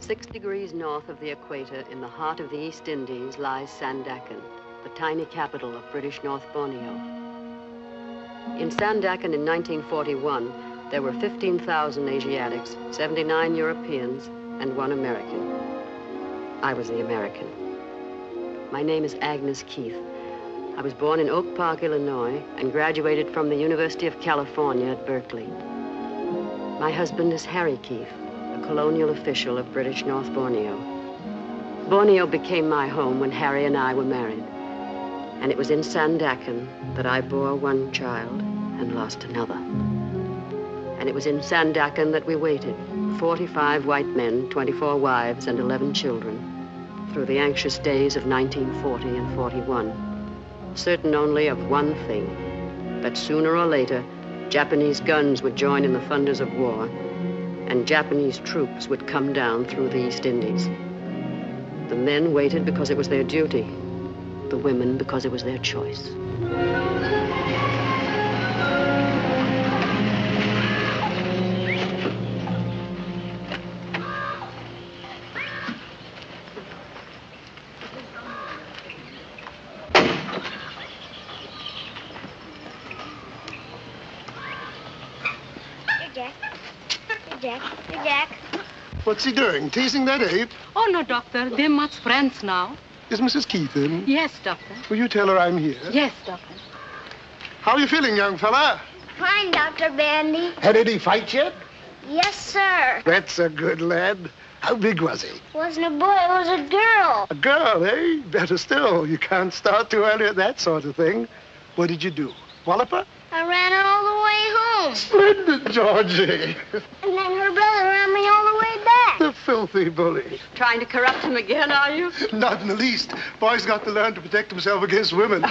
6 degrees north of the equator, in the heart of the East Indies, lies Sandakan, the tiny capital of British North Borneo. In Sandakan in 1941, there were 15,000 Asiatics, 79 Europeans, and 1 American. I was the American. My name is Agnes Keith. I was born in Oak Park, Illinois, and graduated from the University of California at Berkeley. My husband is Harry Keith, a colonial official of British North Borneo. Borneo became my home when Harry and I were married. And it was in Sandakan that I bore 1 child and lost another. And it was in Sandakan that we waited, 45 white men, 24 wives, and 11 children, through the anxious days of 1940 and 41, certain only of one thing, that sooner or later, Japanese guns would join in the thunders of war, and Japanese troops would come down through the East Indies. The men waited because it was their duty, the women because it was their choice. Jack. What's he doing? Teasing that ape? Oh, no, Doctor. They're much friends now. Is Mrs. Keith in? Yes, Doctor. Will you tell her I'm here? Yes, Doctor. How are you feeling, young fella? Fine, Dr. Bandy. Had any fight yet? Yes, sir. That's a good lad. How big was he? Wasn't a boy, it was a girl. A girl, eh? Better still. You can't start too early at that sort of thing. What did you do? Wallop her? I ran her all the way home. Splendid, Georgie. And then her brother ran me all the way back. The filthy bully. Trying to corrupt him again, are you? Not in the least. Boy's got to learn to protect himself against women.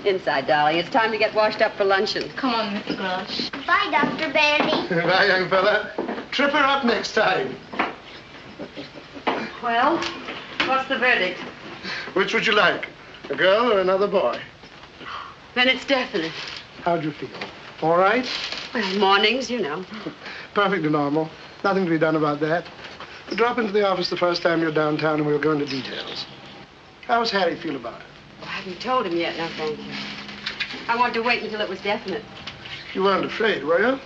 Inside, darling. It's time to get washed up for luncheon. Come on, Mr. Grosh. Bye, Dr. Bandy. Bye, young fella. Trip her up next time. Well, what's the verdict? Which would you like? A girl or another boy? Then it's definite. How'd you feel? All right? Well, mornings, you know. Perfectly normal. Nothing to be done about that. Drop into the office the first time you're downtown and we'll go into details. How's Harry feel about it? I haven't told him yet, no thank you. I wanted to wait until it was definite. You weren't afraid, were you?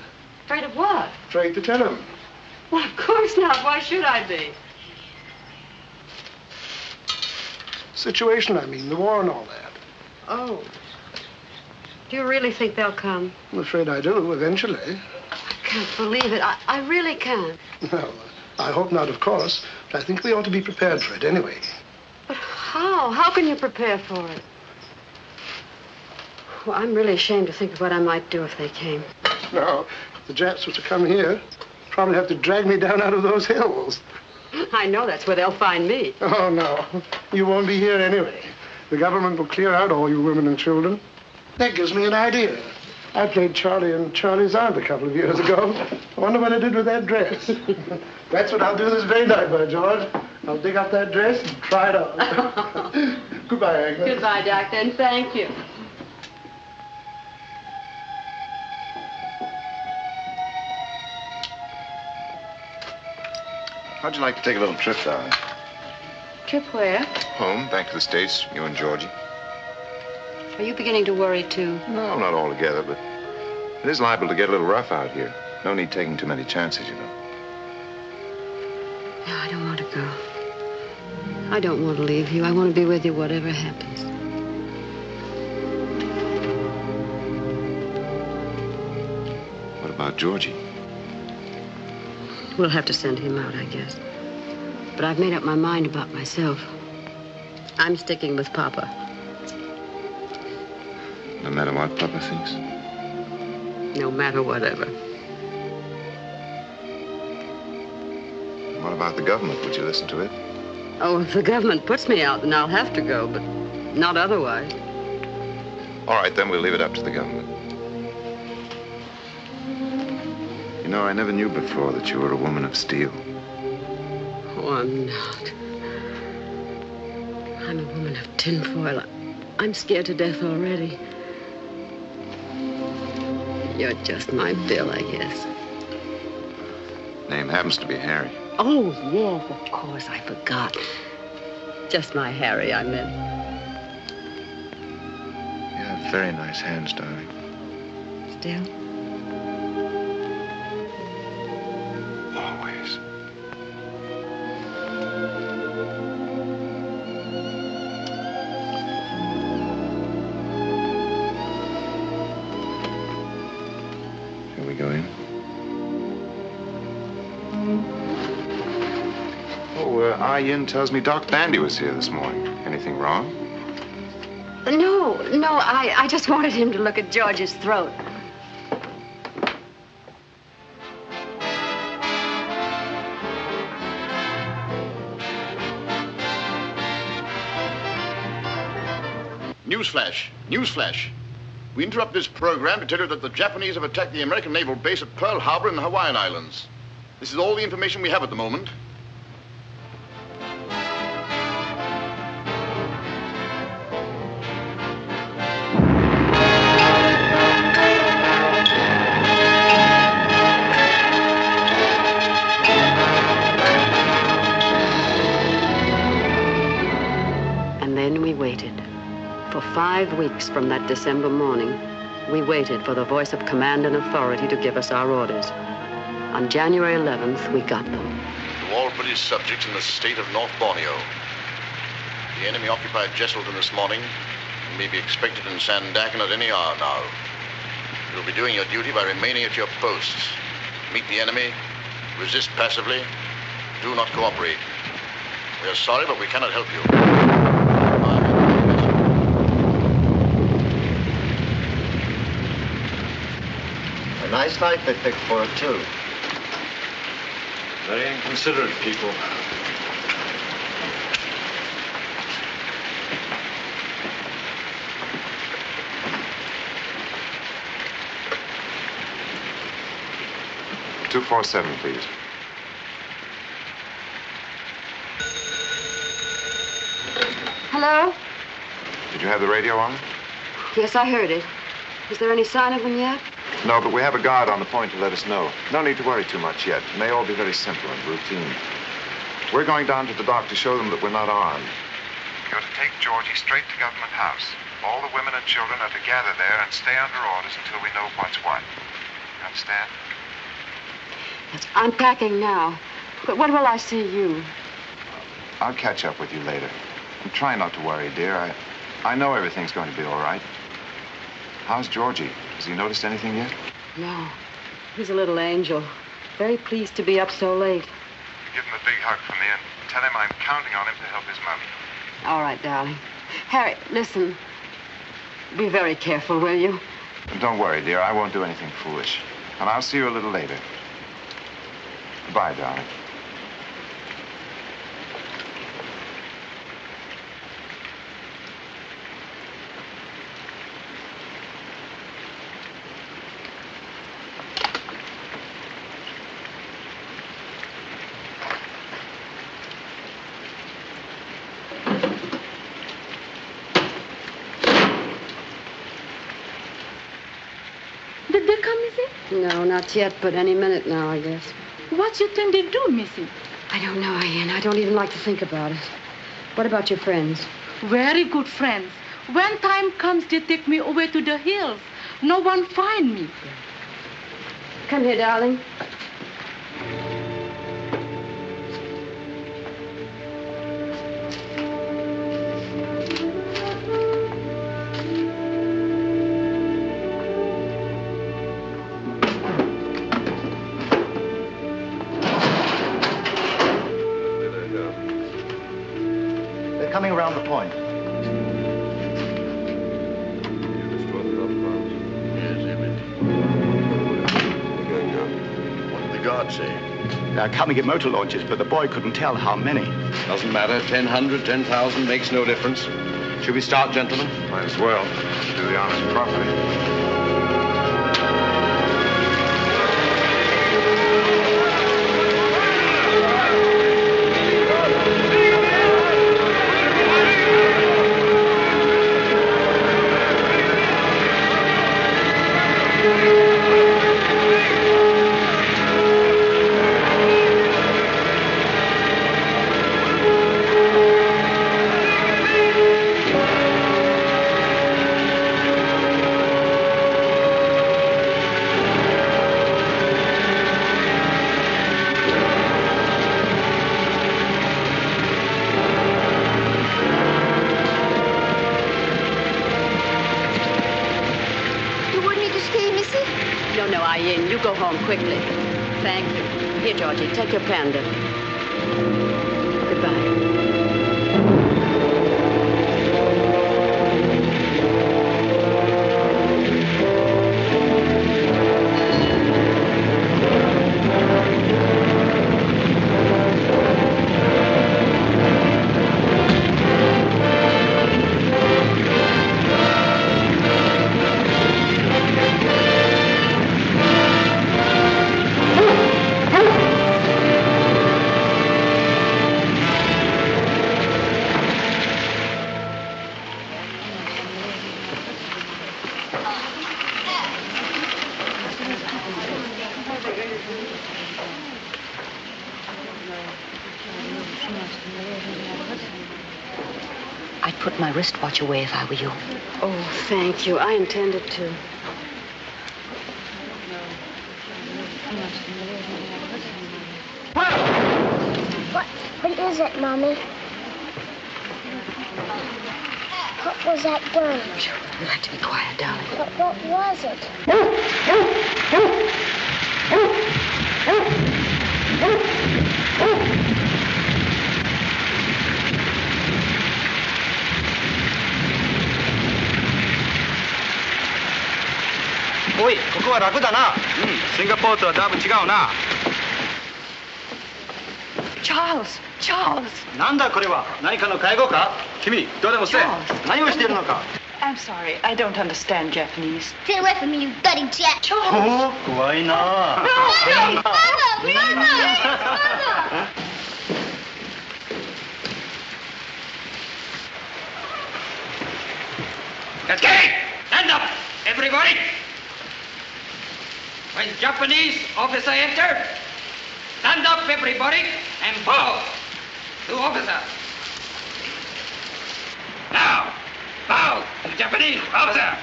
Afraid of what? Afraid to tell him. Well, of course not. Why should I be? Situation, I mean, the war and all that. Oh. Do you really think they'll come? I'm afraid I do, eventually. I can't believe it. I really can't. Well, I hope not, of course. But I think we ought to be prepared for it anyway. But how? How can you prepare for it? Well, I'm really ashamed to think of what I might do if they came. No, if the Japs were to come here, probably have to drag me down out of those hills. I know that's where they'll find me. Oh, no. You won't be here anyway. The government will clear out all you women and children. That gives me an idea. I played Charlie and Charlie's aunt a couple of years ago. I wonder what I did with that dress. That's what I'll do this very night, by George. I'll dig up that dress and try it on. Goodbye, Agnes. Goodbye, Doctor, and thank you. How'd you like to take a little trip, darling? Trip where? Home, back to the States, you and Georgie. Are you beginning to worry, too? No, not altogether, but it is liable to get a little rough out here. No need taking too many chances, you know. No, I don't want to go. I don't want to leave you. I want to be with you whatever happens. What about Georgie? We'll have to send him out, I guess. But I've made up my mind about myself. I'm sticking with Papa. No matter what Papa thinks? No matter whatever. What about the government? Would you listen to it? Oh, if the government puts me out, then I'll have to go, but not otherwise. All right, then we'll leave it up to the government. You know, I never knew before that you were a woman of steel. Oh, I'm not. I'm a woman of tinfoil. I'm scared to death already. You're just my Bill, I guess. Name happens to be Harry. Oh, yes, of course, I forgot. Just my Harry, I meant. You have very nice hands, darling. Still? Always. Shall we go in? Ah Yin tells me Doc Bandy was here this morning. Anything wrong? No, I just wanted him to look at George's throat. Newsflash. Newsflash. We interrupt this program to tell you that the Japanese have attacked the American naval base at Pearl Harbor in the Hawaiian Islands. This is all the information we have at the moment. And then we waited. For 5 weeks from that December morning, we waited for the voice of command and authority to give us our orders. On January 11th, we got them. To all British subjects in the state of North Borneo. The enemy occupied Jesselton this morning and may be expected in Sandakan at any hour now. You'll be doing your duty by remaining at your posts. Meet the enemy, resist passively, do not cooperate. We are sorry, but we cannot help you. A nice night they picked for it, too. Very inconsiderate people. $247, please. Hello? Did you have the radio on? Yes, I heard it. Is there any sign of them yet? No, but we have a guard on the point to let us know. No need to worry too much yet. It may all be very simple and routine. We're going down to the dock to show them that we're not armed. You're to take Georgie straight to Government House. All the women and children are to gather there and stay under orders until we know what's what. You understand? Yes, I'm packing now. But when will I see you? I'll catch up with you later. And try not to worry, dear. I know everything's going to be all right. How's Georgie? Has he noticed anything yet? No. He's a little angel. Very pleased to be up so late. Give him a big hug from me and tell him I'm counting on him to help his mother. All right, darling. Harry, listen. Be very careful, will you? And don't worry, dear. I won't do anything foolish. And I'll see you a little later. Goodbye, darling. Did they come, Missy? No, not yet, but any minute now, I guess. What you think they do, Missy? I don't know, Ian. I don't even like to think about it. What about your friends? Very good friends. When time comes, they take me away to the hills. No one find me. Come here, darling. Coming around the point. What did the guard say? They're coming in motor launches, but the boy couldn't tell how many. Doesn't matter. 1,000, 10,000 makes no difference. Should we start, gentlemen? Might as well. Do the honors properly. No, Ayin, you go home quickly. Thank you. Here, Georgie, take your panda. Goodbye. I'd put my wristwatch away if I were you. Oh, thank you. I intended to. What is it, Mommy? What was that gun? You'll have to be quiet, darling. But what was it?おい、ここは楽だな。シンガポールとはだいぶ違うな。Charles! Charles! なんだこれは？何かの介護か？君、どうでもせえ。何をしているのか？ I'm sorry, I don't understand Japanese. Get away from me, you bloody jet! おお、怖いな。Mother! Okay, stand up, everybody. When Japanese officer enter, stand up, everybody, and bow to officer. Now, bow to Japanese officer.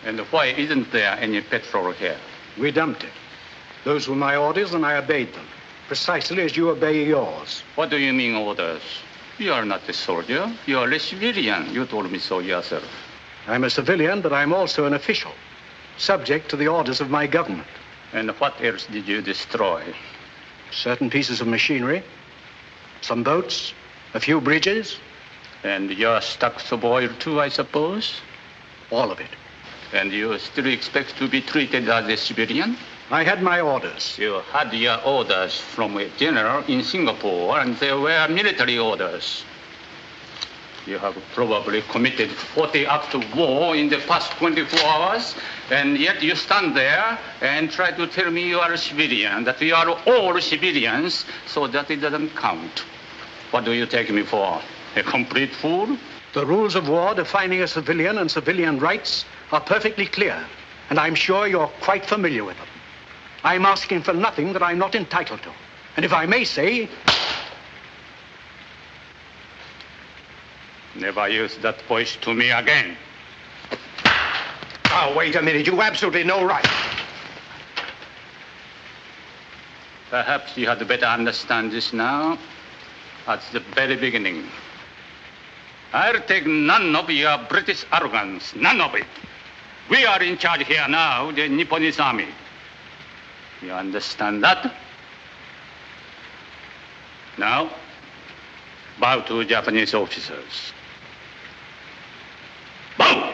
And why isn't there any petrol here? We dumped it. Those were my orders, and I obeyed them, precisely as you obey yours. What do you mean, orders? You are not a soldier. You are a civilian. You told me so yourself. I'm a civilian, but I'm also an official, subject to the orders of my government. And what else did you destroy? Certain pieces of machinery, some boats, a few bridges. And your stocks of oil, too, I suppose? All of it. And you still expect to be treated as a civilian? I had my orders. You had your orders from a general in Singapore, and they were military orders. You have probably committed 40 acts of war in the past 24 hours, and yet you stand there and try to tell me you are a civilian, that we are all civilians, so that it doesn't count. What do you take me for? A complete fool? The rules of war defining a civilian and civilian rights are perfectly clear, and I'm sure you're quite familiar with them. I'm asking for nothing that I'm not entitled to. And if I may say... Never use that voice to me again. Oh, wait a minute. You've absolutely no right. Perhaps you had better understand this now. At the very beginning. I'll take none of your British arrogance. None of it. We are in charge here now, the Nipponese army. You understand that? Now, bow to Japanese officers. Bow!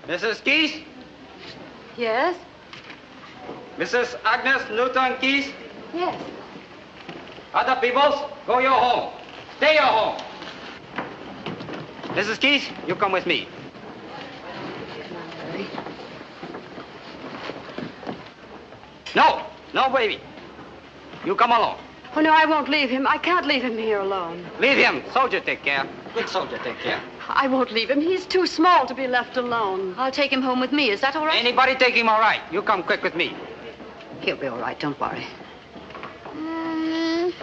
Mrs. Keith? Yes? Mrs. Agnes Newton Keith? Yes. Other peoples, go your home. Stay your home. Mrs. Keith, you come with me. No, no, baby. You come along. Oh, no, I won't leave him. I can't leave him here alone. Leave him. Soldier take care. Good soldier take care. I won't leave him. He's too small to be left alone. I'll take him home with me. Is that all right? Anybody take him all right. You come quick with me. He'll be all right. Don't worry.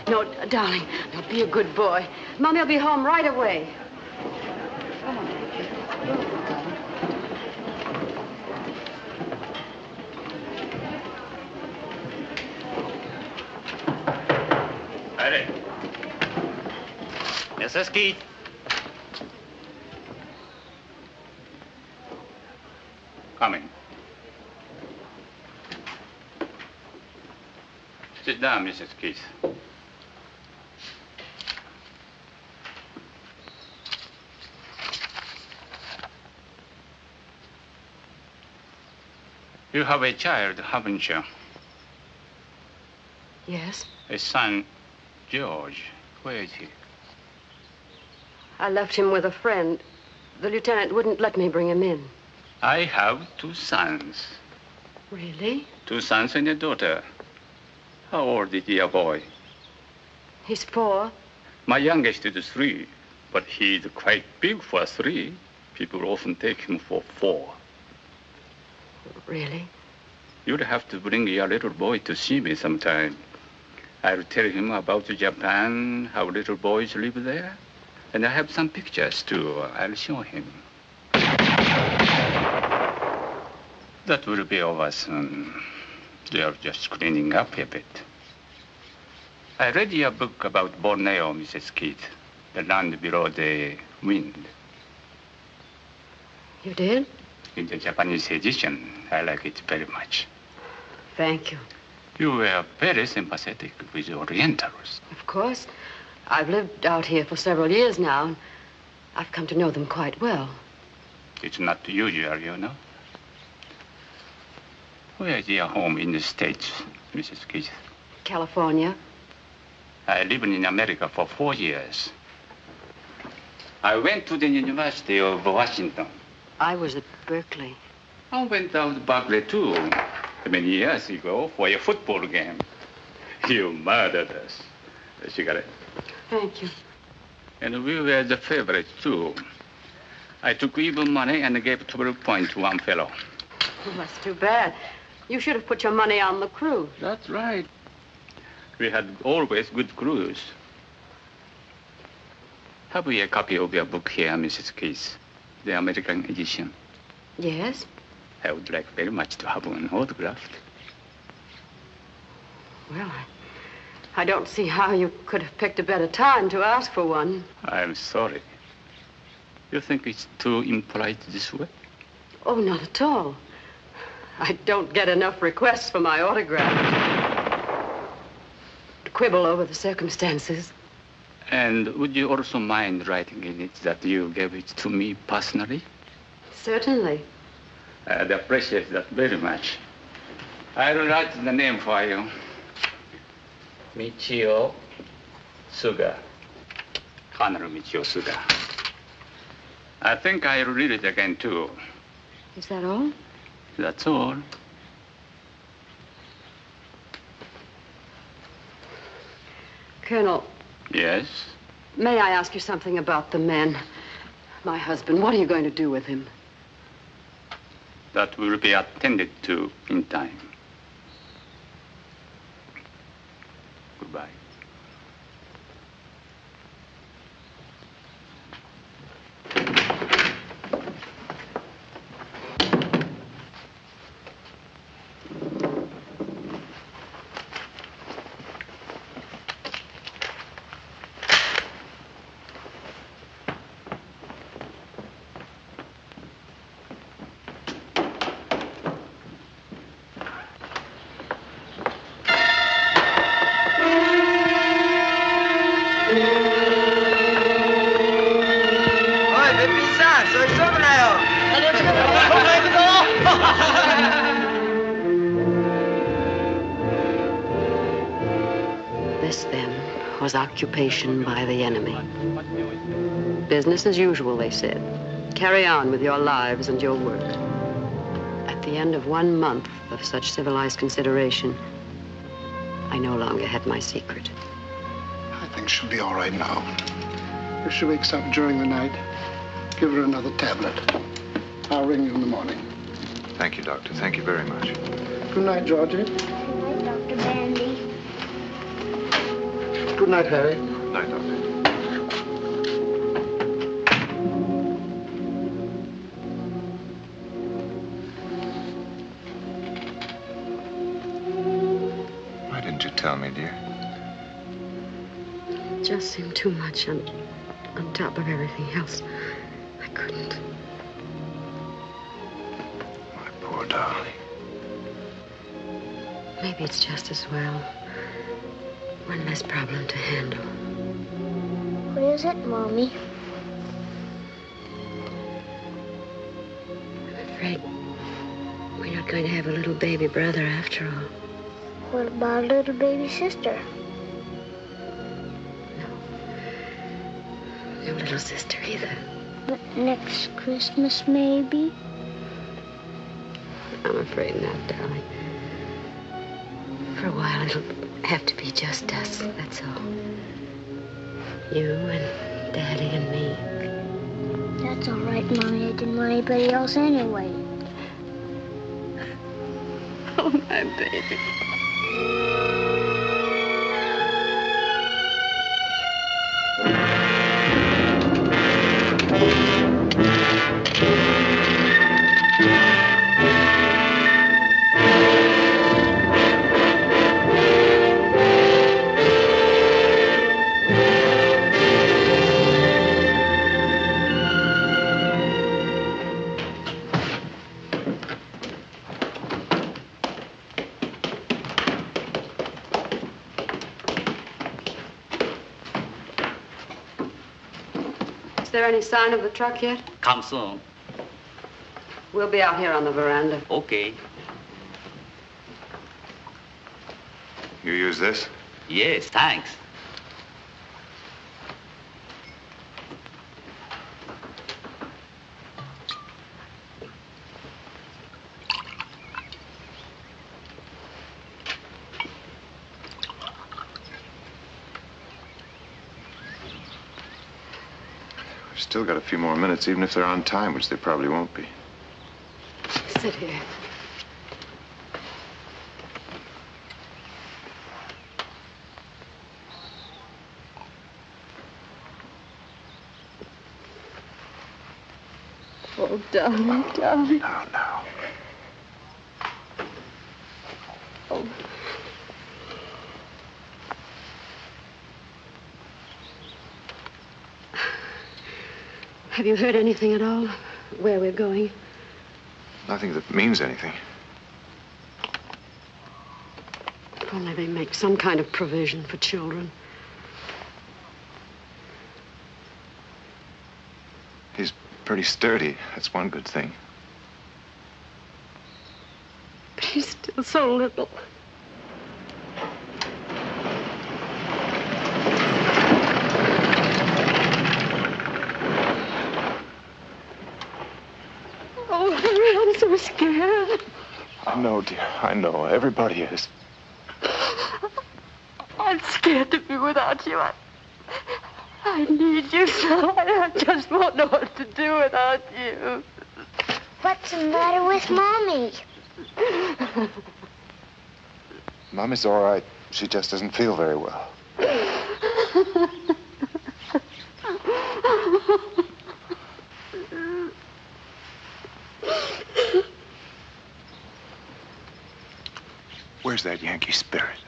No, darling. Now, be a good boy. Mommy'll be home right away. Come on. Ready. Mrs. Keith. Coming. Sit down, Mrs. Keith. You have a child, haven't you? Yes? A son, George. Where is he? I left him with a friend. The lieutenant wouldn't let me bring him in. I have 2 sons. Really? 2 sons and a daughter. How old is your boy? He's 4. My youngest is 3, but he's quite big for 3. People often take him for 4. Really? You'd have to bring your little boy to see me sometime. I'll tell him about Japan, how little boys live there. And I have some pictures, too. I'll show him. That will be over soon. They're just cleaning up a bit. I read your book about Borneo, Mrs. Keith. The land below the wind. You did? In the Japanese edition, I like it very much. Thank you. You were very sympathetic with the Orientals. Of course. I've lived out here for several years now, and I've come to know them quite well. It's not usual, you know. Where is your home in the States, Mrs. Keith? California. I lived in America for 4 years. I went to the University of Washington. I was at Berkeley. I went out to Berkeley, too, many years ago for a football game. You murdered us. A cigarette. Thank you. And we were the favorites, too. I took even money and gave 12 points to one fellow. Well, that's too bad. You should have put your money on the crew. That's right. We had always good crews. Have we a copy of your book here, Mrs. Keith? The American edition? Yes? I would like very much to have one autographed. Well, I don't see how you could have picked a better time to ask for one. I'm sorry. You think it's too impolite this way? Oh, not at all. I don't get enough requests for my autograph. To quibble over the circumstances. And would you also mind writing in it that you gave it to me personally? Certainly. I'd appreciate that very much. I'll write the name for you. Michio Suga. Colonel Michio Suga. I think I'll read it again, too. Is that all? That's all. Colonel. Yes? May I ask you something about the man? My husband. What are you going to do with him? That will be attended to in time. Goodbye. This, then, was occupation by the enemy. Business as usual, they said. Carry on with your lives and your work. At At the end of 1 month of such civilized consideration, I no longer had my secret. I think she'll be all right now. If she wakes up during the night, give her another tablet. I'll ring you in the morning. Thank you, Doctor. Thank you very much. Good night, Georgie. Good night, Dr. Bandy. Good night, Harry. Good night, Doctor. Why didn't you tell me, dear? It just seemed too much on top of everything else. I couldn't. My poor darling. Maybe it's just as well. One less problem to handle. What is it, Mommy? I'm afraid we're not going to have a little baby brother after all. What about a little baby sister? No little sister either. But next Christmas, maybe? I'm afraid not, darling. For a while, it'll have to be just us, that's all. You and Daddy and me. That's all right, Mommy. I didn't want anybody else anyway. Oh, my baby. Is there any sign of the truck yet? Come soon. We'll be out here on the veranda. Okay. You use this? Yes, thanks. Still got a few more minutes, even if they're on time, which they probably won't be. Sit here. Oh, darling, darling. Now. Oh. Have you heard anything at all? Where we're going? Nothing that means anything. If only they make some kind of provision for children. He's pretty sturdy. That's one good thing. But he's still so little. Oh, I'm so scared. I know, dear. I know. Everybody is. I'm scared to be without you. I need you so. I just won't know what to do without you. What's the matter with Mommy? Mommy's all right. She just doesn't feel very well. Where's that Yankee spirit?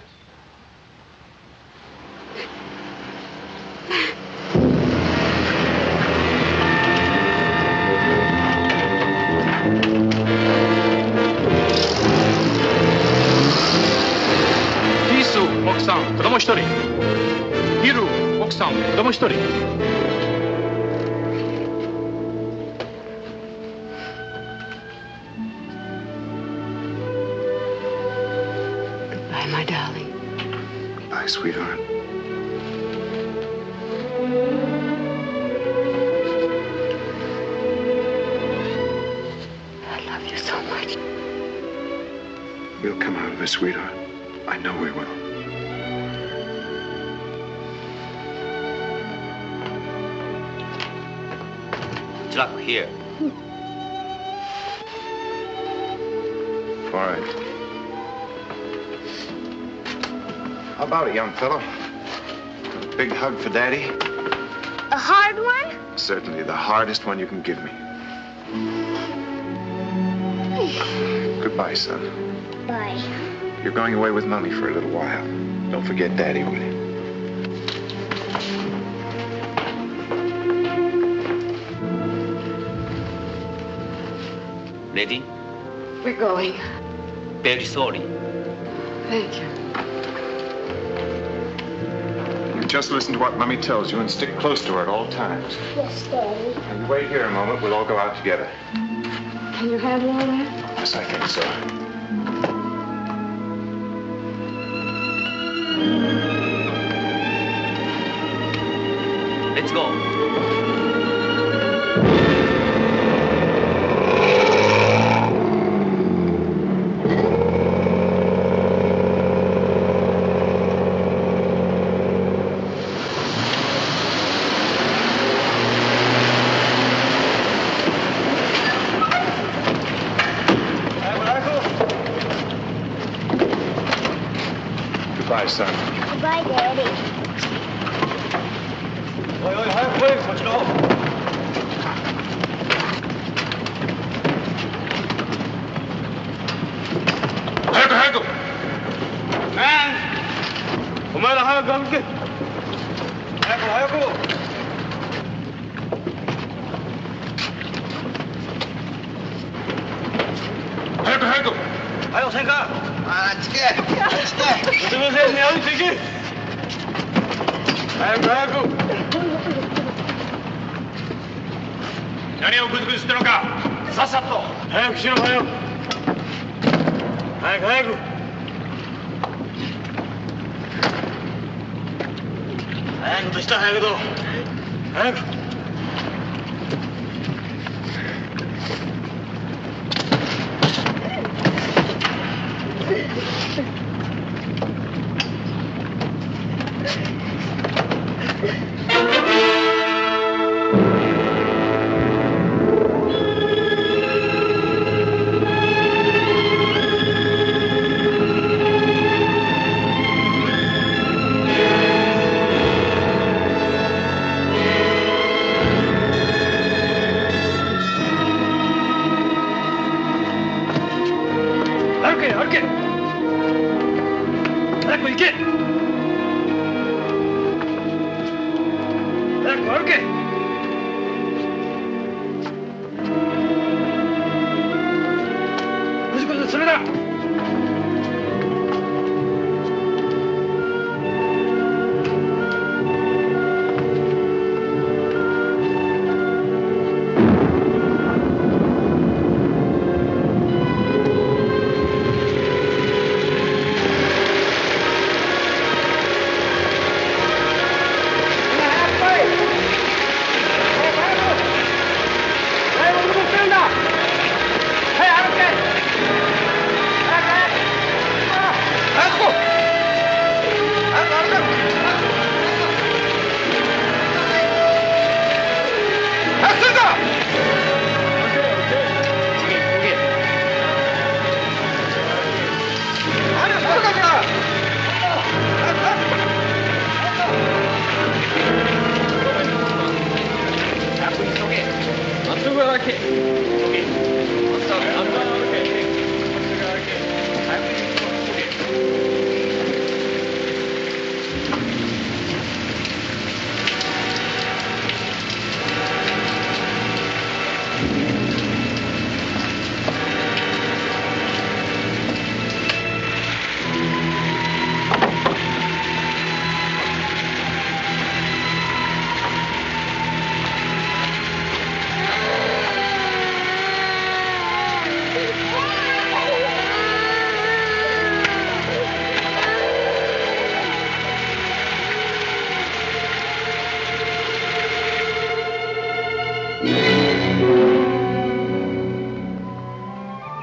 Hisu, 奥さん、子供一人。ヒル、奥さん、子供一人。Goodbye, my darling. Bye, sweetheart. I love you so much. We'll come out of this, sweetheart. I know we will. Truck here. All right. How about it, young fellow? A big hug for Daddy? A hard one? Certainly the hardest one you can give me. Goodbye, son. Bye. You're going away with Mommy for a little while. Don't forget Daddy, will you? Ready? We're going. Very sorry. Thank you. You just listen to what Mommy tells you and stick close to her at all times. Yes, Daddy. Now, you wait here a moment. We'll all go out together. Can you handle all that? Yes, I think so. Let's go. Goodbye, son. Goodbye, Daddy. 어이, 하얗고 보여, 거칠어. 하얗고. 엄마랑 하얗고 함께. 하얗고. 하얗고. 아유, 생각. 무슨 새 어디 되지? 하얗고.何をグズグズしてるのかさっさと早くしろ早く早く早く早くとした早くと早く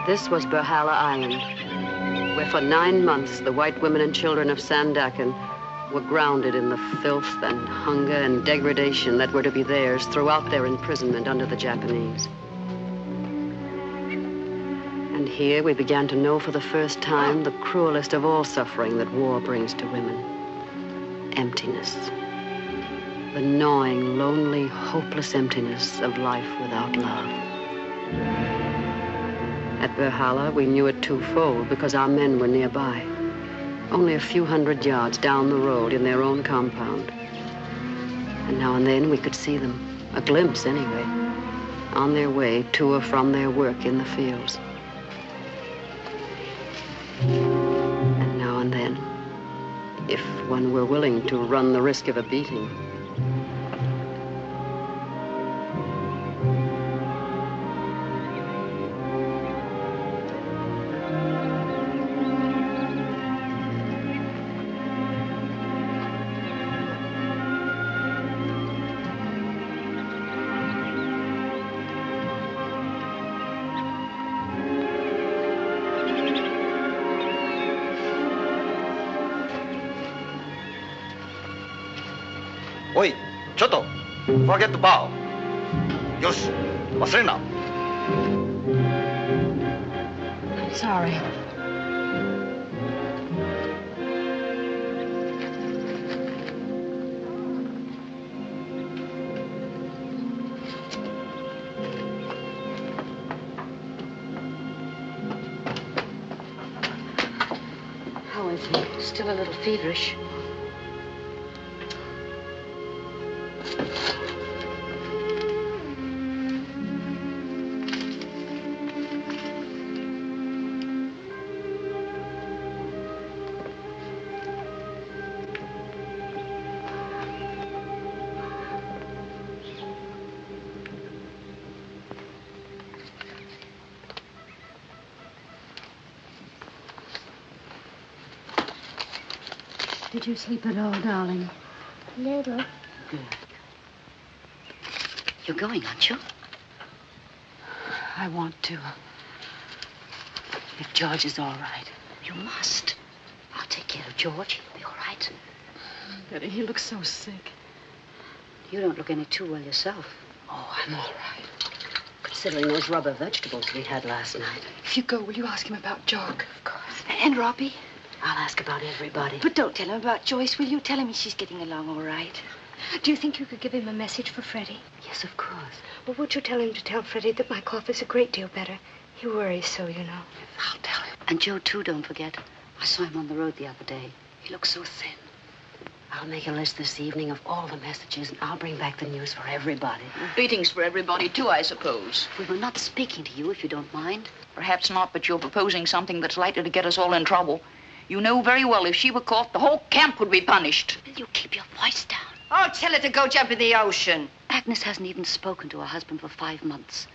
This was Berhala Island, where for 9 months the white women and children of Sandakan were grounded in the filth and hunger and degradation that were to be theirs throughout their imprisonment under the Japanese. And here we began to know for the first time the cruelest of all suffering that war brings to women. Emptiness. The gnawing, lonely, hopeless emptiness of life without love. At Berhala, we knew it twofold because our men were nearby. Only a few hundred yards down the road in their own compound. And now and then we could see them, a glimpse anyway, on their way to or from their work in the fields. And now and then, if one were willing to run the risk of a beating. Oi, ちょっと forget the bow. よし、忘れんな。I'm sorry. How is he? Still a little feverish. Did you sleep at all, darling? Little. Good. You're going, aren't you? I want to. If George is all right. You must. I'll take care of George. He'll be all right. Betty, he looks so sick. You don't look any too well yourself. Oh, I'm all right. Considering those rubber vegetables we had last night. If you go, will you ask him about Jock? Of course. And Robbie? I'll ask about everybody. But don't tell him about Joyce, will you? Tell him she's getting along all right. Do you think you could give him a message for Freddie? Yes, of course. Well, would you tell him to tell Freddie that my cough is a great deal better? He worries so, you know. I'll tell him. And Joe, too, don't forget. I saw him on the road the other day. He looks so thin. I'll make a list this evening of all the messages, and I'll bring back the news for everybody. Beatings for everybody, too, I suppose. We were not speaking to you, if you don't mind. Perhaps not, but you're proposing something that's likely to get us all in trouble. You know very well if she were caught, the whole camp would be punished. Will you keep your voice down? Oh, tell her to go jump in the ocean. Agnes hasn't even spoken to her husband for 5 months.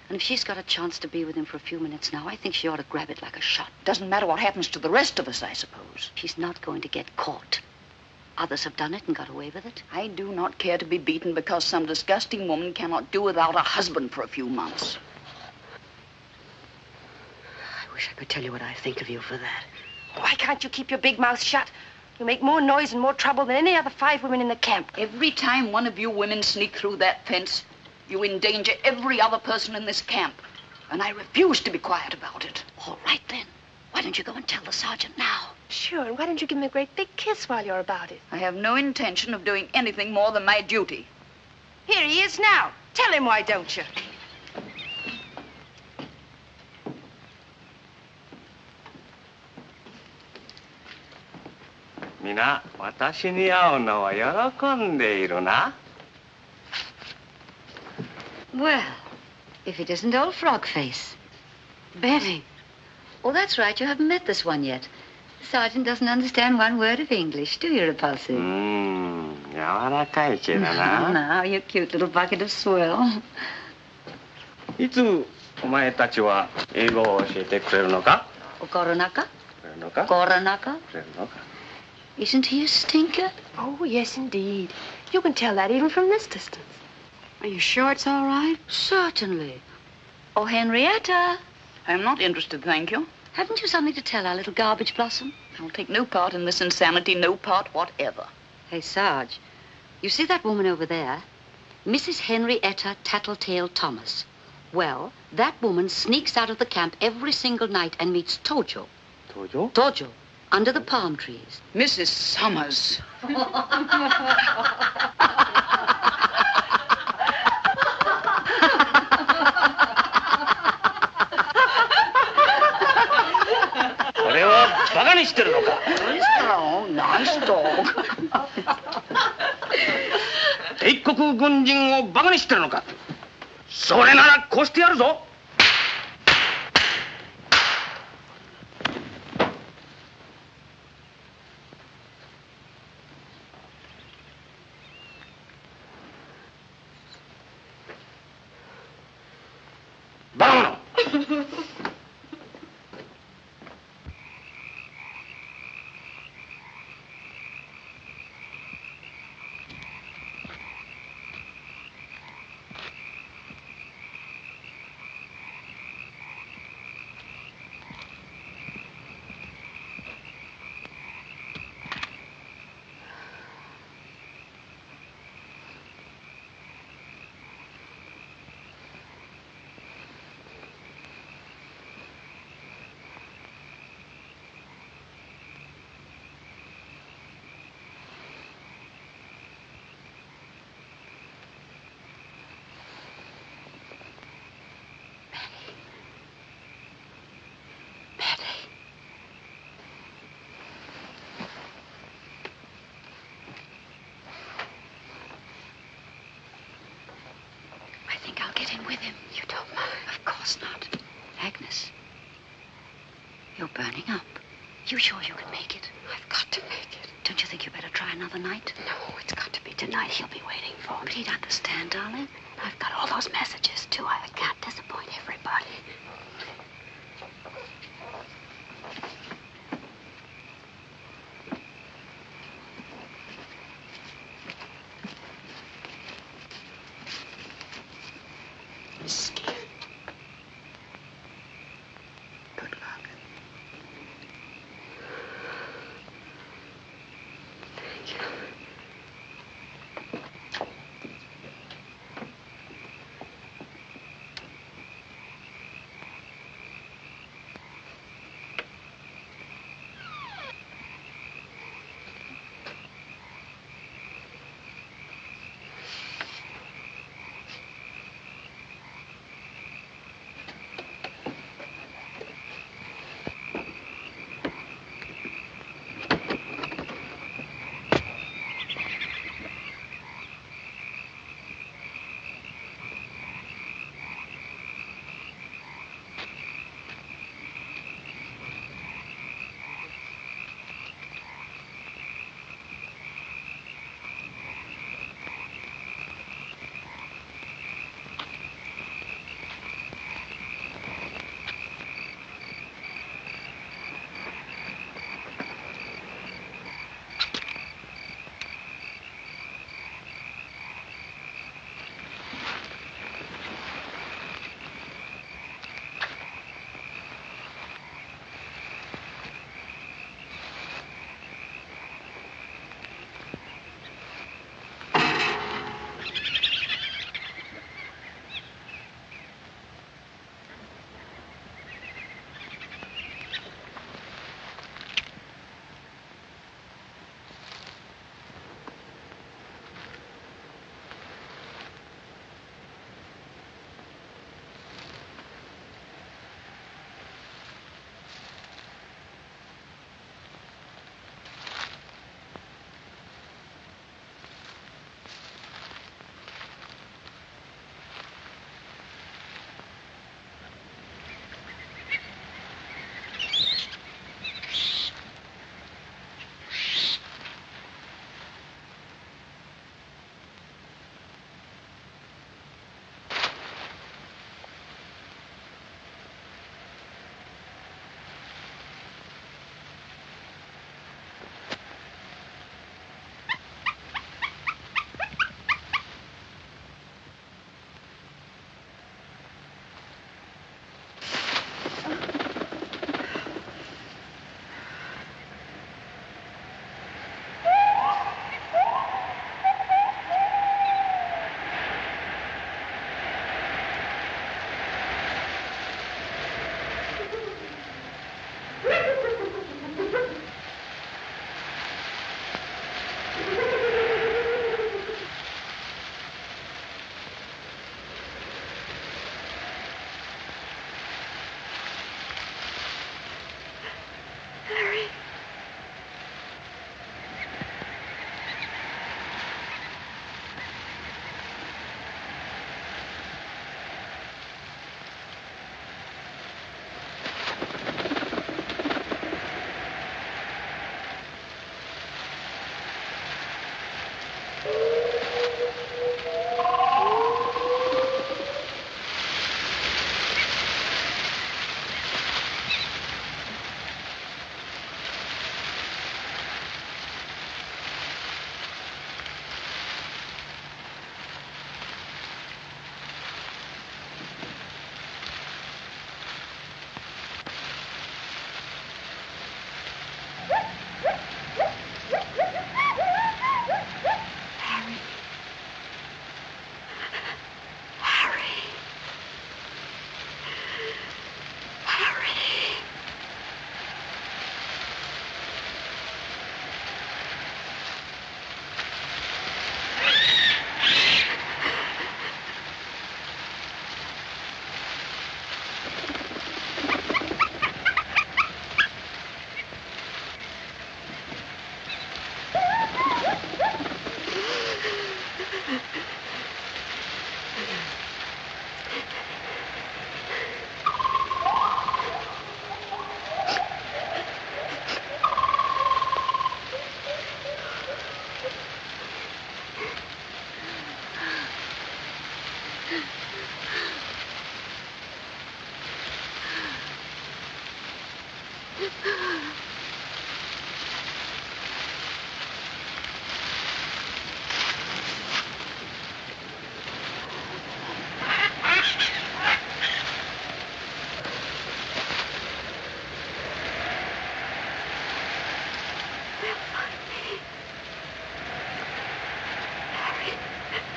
And if she's got a chance to be with him for a few minutes now, I think she ought to grab it like a shot. Doesn't matter what happens to the rest of us, I suppose. She's not going to get caught. Others have done it and got away with it. I do not care to be beaten because some disgusting woman cannot do without a husband for a few months. I wish I could tell you what I think of you for that. Why can't you keep your big mouth shut? You make more noise and more trouble than any other 5 women in the camp. Every time one of you women sneak through that fence, you endanger every other person in this camp. And I refuse to be quiet about it. All right, then. Why don't you go and tell the sergeant now? Sure, and why don't you give him a great big kiss while you're about it? I have no intention of doing anything more than my duty. Here he is now. Tell him, why don't you? 皆、私に会うのは喜んでいるな。Well, if it isn't old Frog Face. Betty. Oh, that's right. You haven't met this one yet. The sergeant doesn't understand one word of English, do you, Repulsive? 柔らかい血だな。Now, you cute little bucket of swell. いつお前たちは英語を教えてくれるのか？ Koronaka? くれるのか？ Koronaka? くれるのか？ Isn't he a stinker? Oh, yes, indeed. You can tell that even from this distance. Are you sure it's all right? Certainly. Oh, Henrietta. I'm not interested, thank you. Haven't you something to tell our little garbage blossom? I'll take no part in this insanity, no part whatever. Hey, Sarge, you see that woman over there? Mrs. Henrietta Tattletale Thomas. Well, that woman sneaks out of the camp every single night and meets Tojo. Tojo? Tojo, under the palm trees. Mrs. Summers. Oh, nice dog. 帝国軍人をバカにしてるのか。それなら殺してやるぞ。バカ者。With him. You don't mind? Of course not. Agnes, you're burning up. You sure you can make it? I've got to make it. Don't you think you better try another night? No, it's got to be tonight. He'll be waiting for me. But he'd understand, darling. I've got all those messages, too. I can't disappoint everybody. Harry.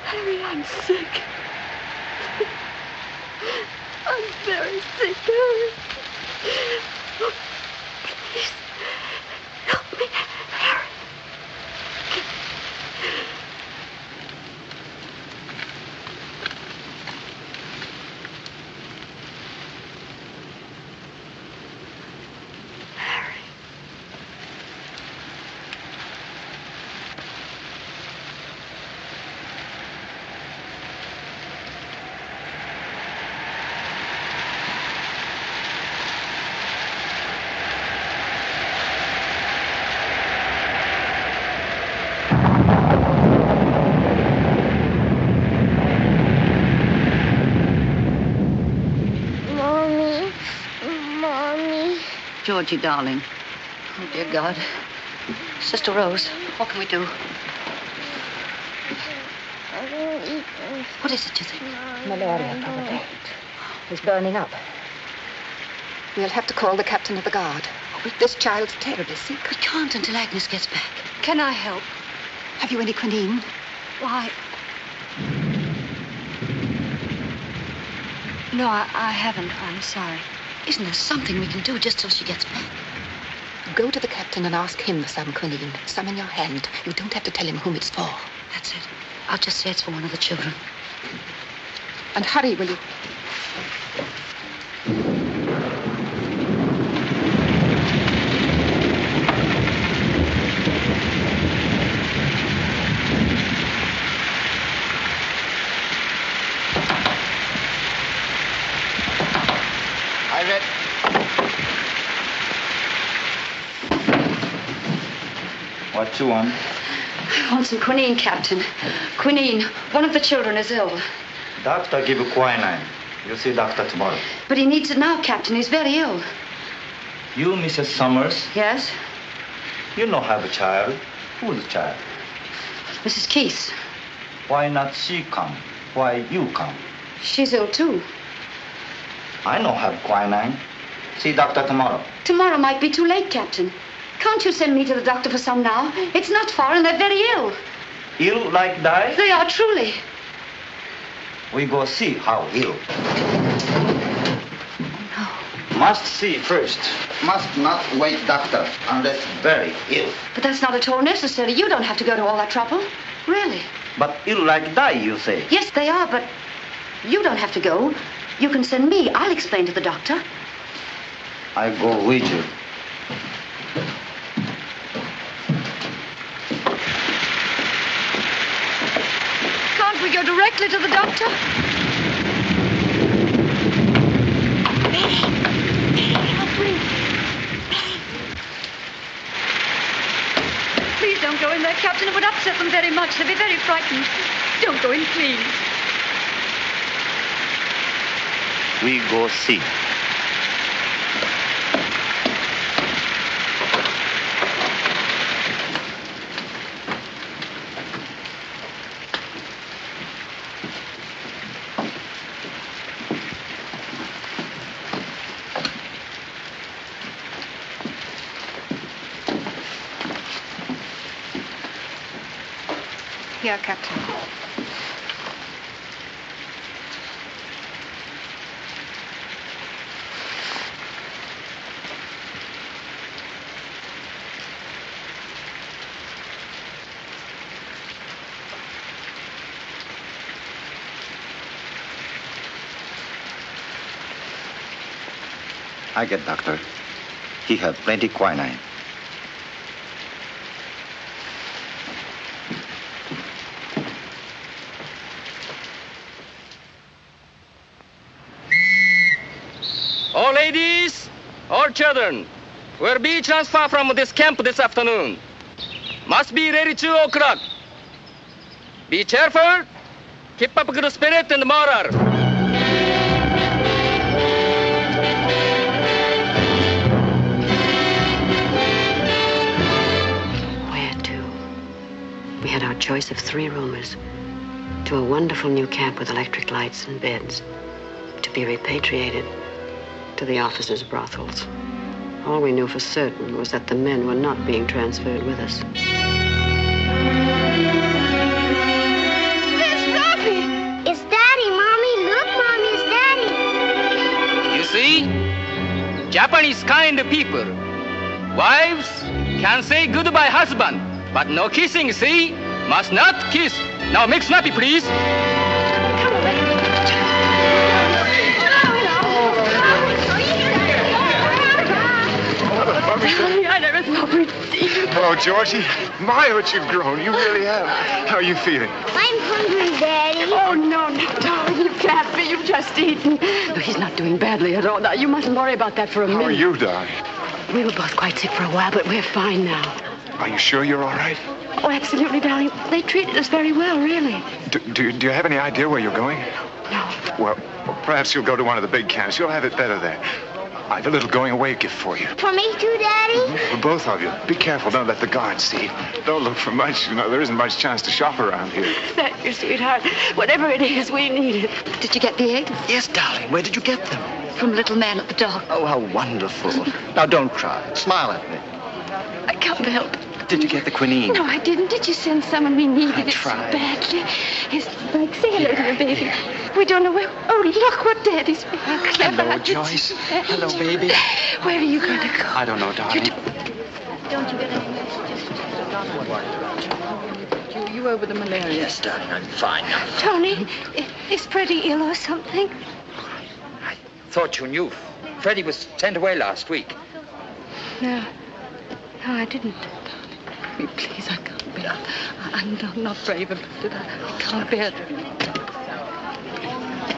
Harry, I'm sick. I'm very sick, Harry. Oh, please, help me, Harry. Georgie, darling. Oh, dear God. Sister Rose, what can we do? What is it, you think? Malaria, probably. He's burning up. We'll have to call the captain of the guard. This child's terribly sick. We can't until Agnes gets back. Can I help? Have you any quinine? Why? No, I haven't. I'm sorry. Isn't there something we can do just till she gets back? Go to the captain and ask him for some quinine. Some in your hand. You don't have to tell him whom it's for. That's it. I'll just say it's for one of the children. And hurry, will you? What you want? I want some quinine, Captain. Quinine. One of the children is ill. Doctor give you quinine. You'll see doctor tomorrow. But he needs it now, Captain. He's very ill. You, Mrs. Summers? Yes? You know have a child. Who's the child? Mrs. Keith. Why not she come? Why you come? She's ill, too. I know have quinine. See doctor tomorrow. Tomorrow might be too late, Captain. Can't you send me to the doctor for some now? It's not far and they're very ill. Ill like die? They are, truly. We go see how ill. No. Must see first. Must not wait doctor unless very ill. But that's not at all necessary. You don't have to go to all that trouble. Really. But ill like die, you say? Yes, they are, but you don't have to go. You can send me. I'll explain to the doctor. I go with you. quickly to the doctor. Please don't go in there, Captain. It would upset them very much. They'll be very frightened. Don't go in, please. We go see. Here, Captain. I get doctor. He have plenty quinine. All ladies, all children, will be transferred from this camp this afternoon. Must be ready 2 o'clock. Be cheerful, keep up good spirit and moral. Where to? We had our choice of 3 roomers. To a wonderful new camp with electric lights and beds. To be repatriated. To the officers' brothels. All we knew for certain was that the men were not being transferred with us. There's Robbie! It's Daddy, Mommy. Look, Mommy, it's Daddy. You see? Japanese kind people. Wives can say goodbye husband, but no kissing, see? Must not kiss. Now make snappy, please. I never thought we'd see you. Oh, Georgie, my, what you've grown. You really have. How are you feeling? I'm hungry, Daddy. Oh, no, darling, you can't be. You've just eaten. No, he's not doing badly at all. Now, you mustn't worry about that for a minute. How are you, darling? We were both quite sick for a while, but we're fine now. Are you sure you're all right? Oh, absolutely, darling. They treated us very well, really. Do you have any idea where you're going? No. Well, perhaps you'll go to one of the big camps. You'll have it better there. I have a little going-away gift for you. For me too, Daddy? For both of you. Be careful. Don't let the guards see. Don't look for much. You know, there isn't much chance to shop around here. Thank you, sweetheart. Whatever it is, we need it. Did you get the eggs? Yes, darling. Where did you get them? From little man at the dock. Oh, how wonderful. Now, don't cry. Smile at me. I can't help it. Did you get the quinine? No, I didn't. Did you send someone? We needed it so tried. badly. His like, say hello to the baby. We don't know where. Oh, look what Daddy's being clever. Hello, Joyce. Hello, baby. Where are you going to go? I don't know, darling. Don't you get any messages? You over the malaria? Yes, darling. I'm fine now. Tony, is Freddie ill or something? I thought you knew. Freddie was sent away last week. No, I didn't. Please, I can't bear it. I'm not brave about it. I can't bear it.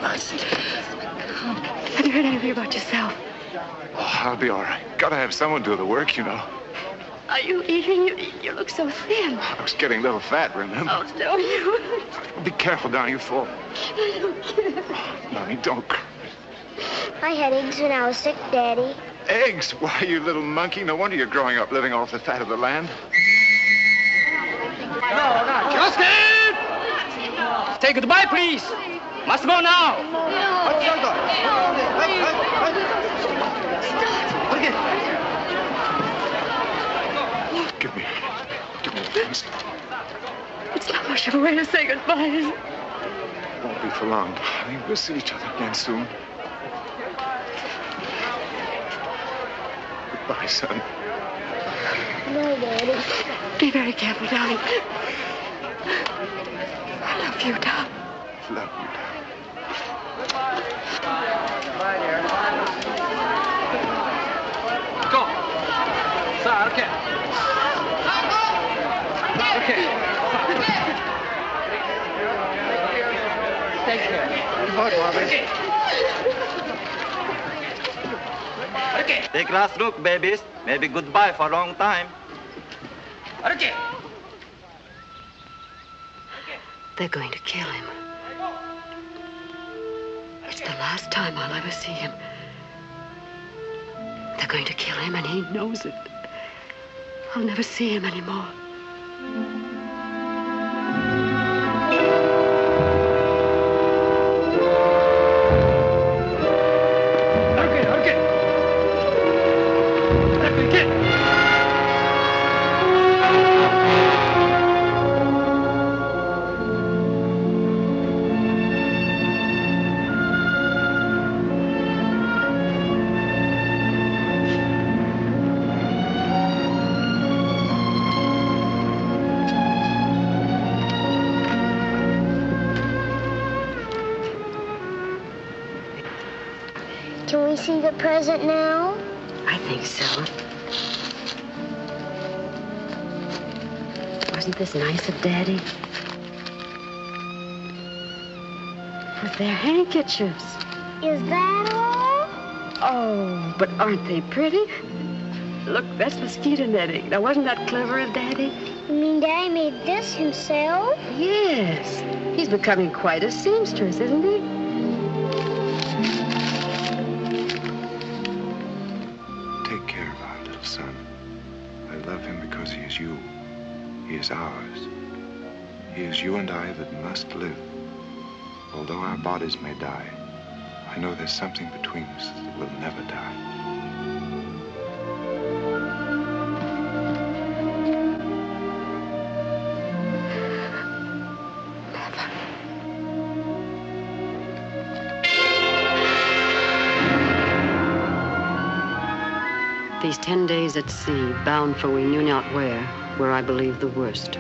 I see. Have you heard anything about yourself? Oh, I'll be all right. Gotta have someone do the work, you know. Are you eating? You look so thin. I was getting a little fat, remember? Oh, so you. Be careful, darling. You fall. I don't care. Mommy, don't cry. I had eggs when I was sick, Daddy. Eggs? Why, you little monkey. No wonder you're growing up living off the fat of the land. Justin! Say goodbye, please. Must go now. Give me a kiss. It's not much of a way to say goodbye, is it? Won't be for long, darling. We'll see each other again soon. Goodbye, son. No, Daddy. Be very careful, darling. I love you, darling. Love you, Go. Sir, okay. Okay. Take last look, babies. Maybe goodbye for a long time. They're going to kill him. It's the last time I'll ever see him. They're going to kill him, and he knows it. I'll never see him anymore. Can we see the present now? I think so. Wasn't this nice of Daddy? With their handkerchiefs. Is that all? Oh, but aren't they pretty? Look, that's mosquito netting. Now, wasn't that clever of Daddy? You mean Daddy made this himself? Yes. He's becoming quite a seamstress, isn't he? Take care of our little son. I love him because he is you. He is ours. He is you and I that must live. Although our bodies may die, I know there's something between us that will never die. These 10 days at sea, bound for we knew not where, were, I believe, the worst.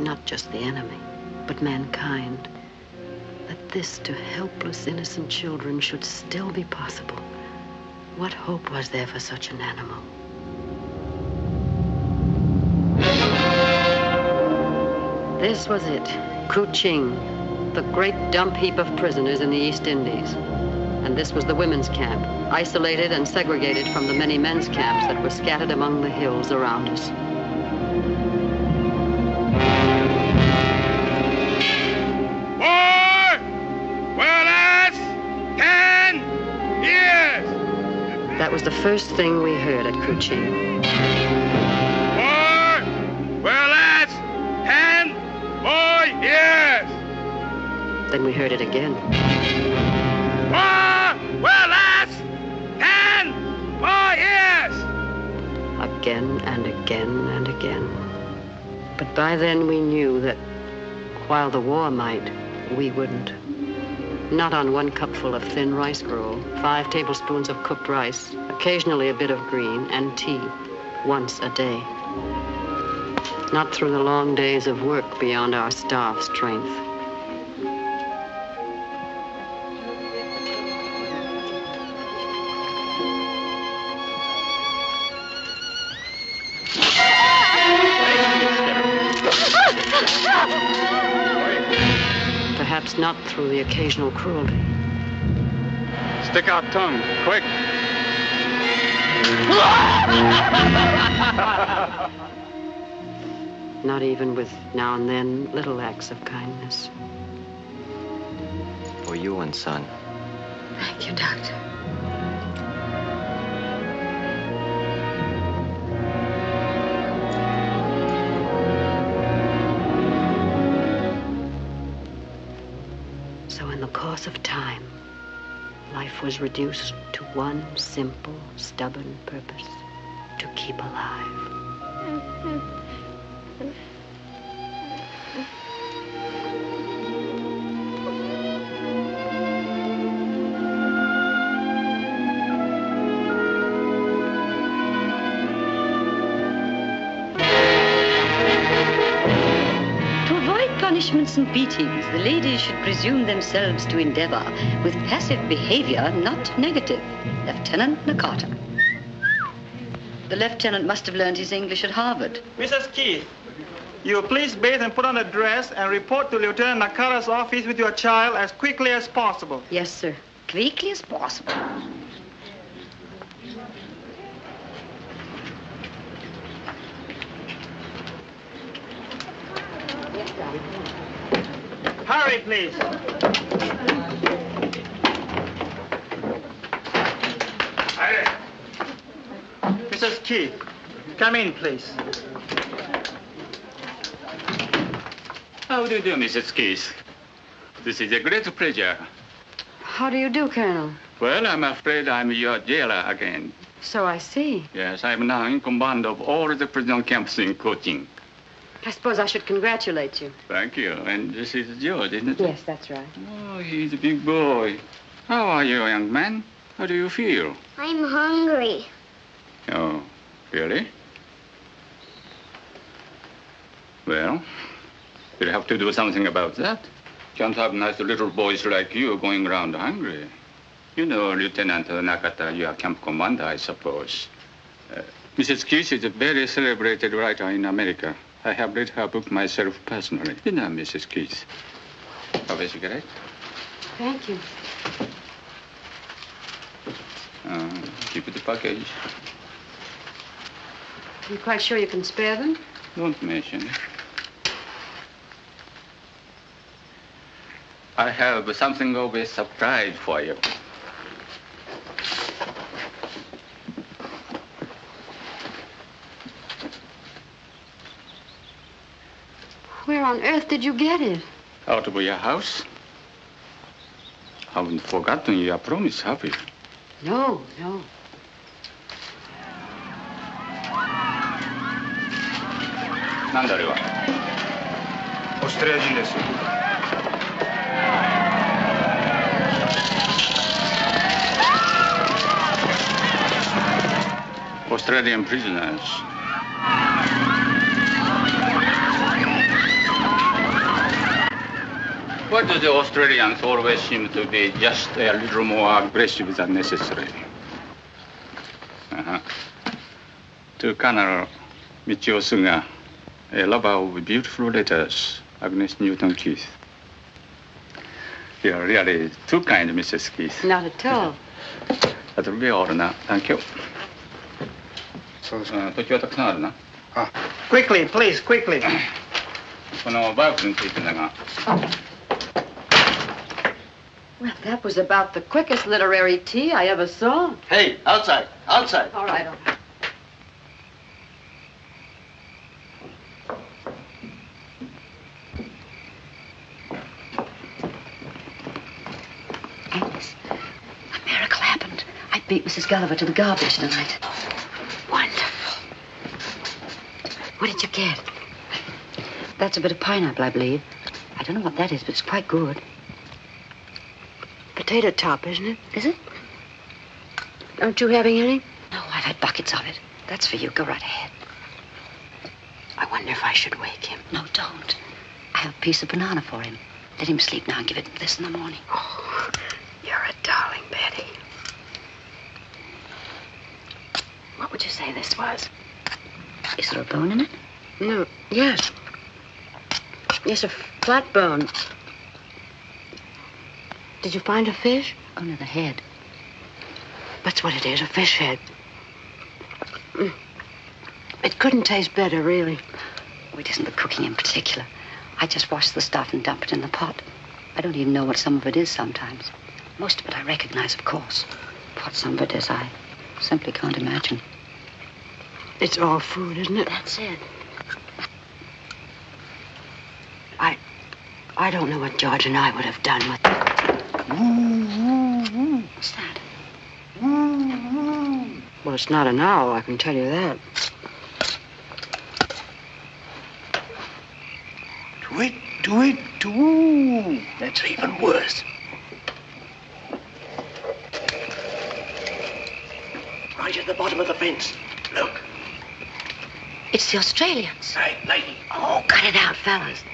Not just the enemy, but mankind. That this to helpless, innocent children should still be possible. What hope was there for such an animal? This was it, Kuching, the great dump heap of prisoners in the East Indies. And this was the women's camp, isolated and segregated from the many men's camps that were scattered among the hills around us. That was the first thing we heard at Kuching. Well, that's 10 more years. Then we heard it again. Well, that's 10 more years. Again and again and again. But by then we knew that while the war might, we wouldn't. Not on one cupful of thin rice gruel, 5 tablespoons of cooked rice, occasionally a bit of green, and tea, once a day. Not through the long days of work beyond our starved strength. Perhaps not through the occasional cruelty. Stick out tongue, quick. Not even with, now and then, little acts of kindness. For you and son. Thank you, Doctor. So in the course of time, life was reduced to one simple, stubborn purpose: to keep alive. punishments and beatings, the ladies should presume themselves to endeavor with passive behavior, not negative. Lieutenant Nakata. The lieutenant must have learned his English at Harvard. Mrs. Keith, you please bathe and put on a dress and report to Lieutenant Nakata's office with your child as quickly as possible. Yes, sir. Quickly as possible. Hurry, please. Mrs. Keith, come in, please. How do you do, Mrs. Keith? This is a great pleasure. How do you do, Colonel? Well, I'm afraid I'm your jailer again. So I see. Yes, I'm now in command of all the prison camps in Kuching. I suppose I should congratulate you. Thank you. And this is George, isn't it? Yes, that's right. Oh, he's a big boy. How are you, young man? How do you feel? I'm hungry. Oh, really? Well, we'll have to do something about that. Can't have nice little boys like you going around hungry. You know, Lieutenant Nakata, you are camp commander, I suppose. Mrs. Keith is a very celebrated writer in America. I have read her book myself personally. You know, Mrs. Keith. Have a cigarette? Thank you. Keep the package. Are you quite sure you can spare them? Don't mention it. I have something of a surprise for you. Where on earth did you get it? Out of your house? Haven't forgotten your promise, have you? No, no. なんだあれは？オーストラリア人です。Australian prisoners. Why do the Australians always seem to be just a little more aggressive than necessary? To Colonel Michio Suga, a lover of beautiful letters, Agnes Newton Keith. You're really too kind, Mrs. Keith. Not at all. That'll be all now. Thank you. Quickly, please, quickly. Well, that was about the quickest literary tea I ever saw. Hey, outside, outside. All right, all right. Agnes, a miracle happened. I beat Mrs. Gulliver to the garbage tonight. Wonderful. What did you get? That's a bit of pineapple, I believe. I don't know what that is, but it's quite good. Potato top, isn't it? Is it? Aren't you having any? No, I've had buckets of it. That's for you. Go right ahead. I wonder if I should wake him. No, don't. I have a piece of banana for him. Let him sleep now and give him this in the morning. Oh, you're a darling, Betty. What would you say this was? Is there a bone in it? No. Yes. Yes, a flat bone. Did you find a fish? Under the head. That's what it is, a fish head. It couldn't taste better, really. Oh, it isn't the cooking in particular. I just wash the stuff and dump it in the pot. I don't even know what some of it is sometimes. Most of it I recognize, of course. What some of it is, I simply can't imagine. It's all food, isn't it? That's it. I don't know what George and I would have done with it. What's that? Well, it's not an owl, I can tell you that. Tweet. That's even worse. Right at the bottom of the fence. Look. It's the Australians. Hey, lady. Oh, cut it out, fellas.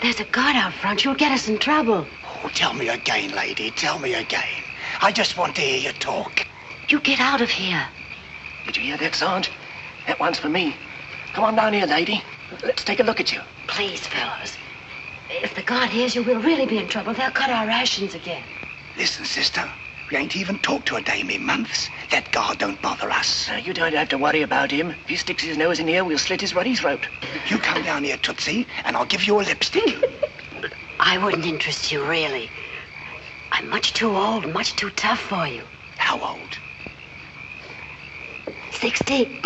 There's a guard out front. You'll get us in trouble. Oh, tell me again, lady. Tell me again. I just want to hear you talk. You get out of here. Did you hear that, Sarge? That one's for me. Come on down here, lady. Let's take a look at you. Please, fellows. If the guard hears you, we'll really be in trouble. They'll cut our rations again. Listen, sister. We ain't even talked to a dame in months. That guard don't bother us. You don't have to worry about him. If he sticks his nose in here, we'll slit his ruddy throat. You come down here, Tootsie, and I'll give you a lipstick. I wouldn't interest you, really. I'm much too old, much too tough for you. How old? 60.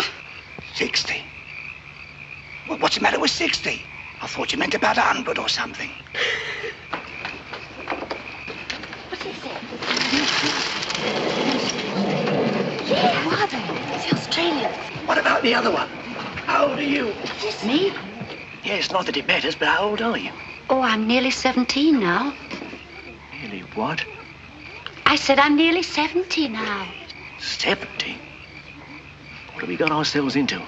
60? Well, what's the matter with 60? I thought you meant about 100 or something. What's he saying? Yeah, what are they? The Australians. What about the other one? How old are you? Me? Yes, not that it matters, but how old are you? Oh, I'm nearly 17 now. Nearly what? I said I'm nearly 70 now. 70? What have we got ourselves into?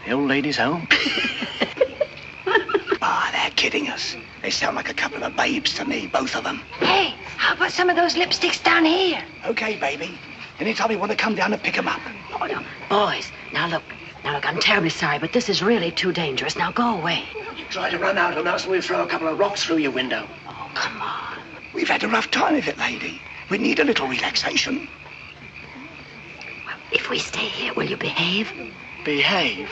The old lady's home? They're kidding us. They sound like a couple of babes to me, both of them. Hey, how about some of those lipsticks down here? Okay, baby. Anytime you want to come down and pick them up. Oh, no. Boys, now look, I'm terribly sorry, but this is really too dangerous. Now go away. You try to run out on us and we'll throw a couple of rocks through your window. Oh, come on. We've had a rough time of it, lady. We need a little relaxation. Well, if we stay here, will you behave? Behave?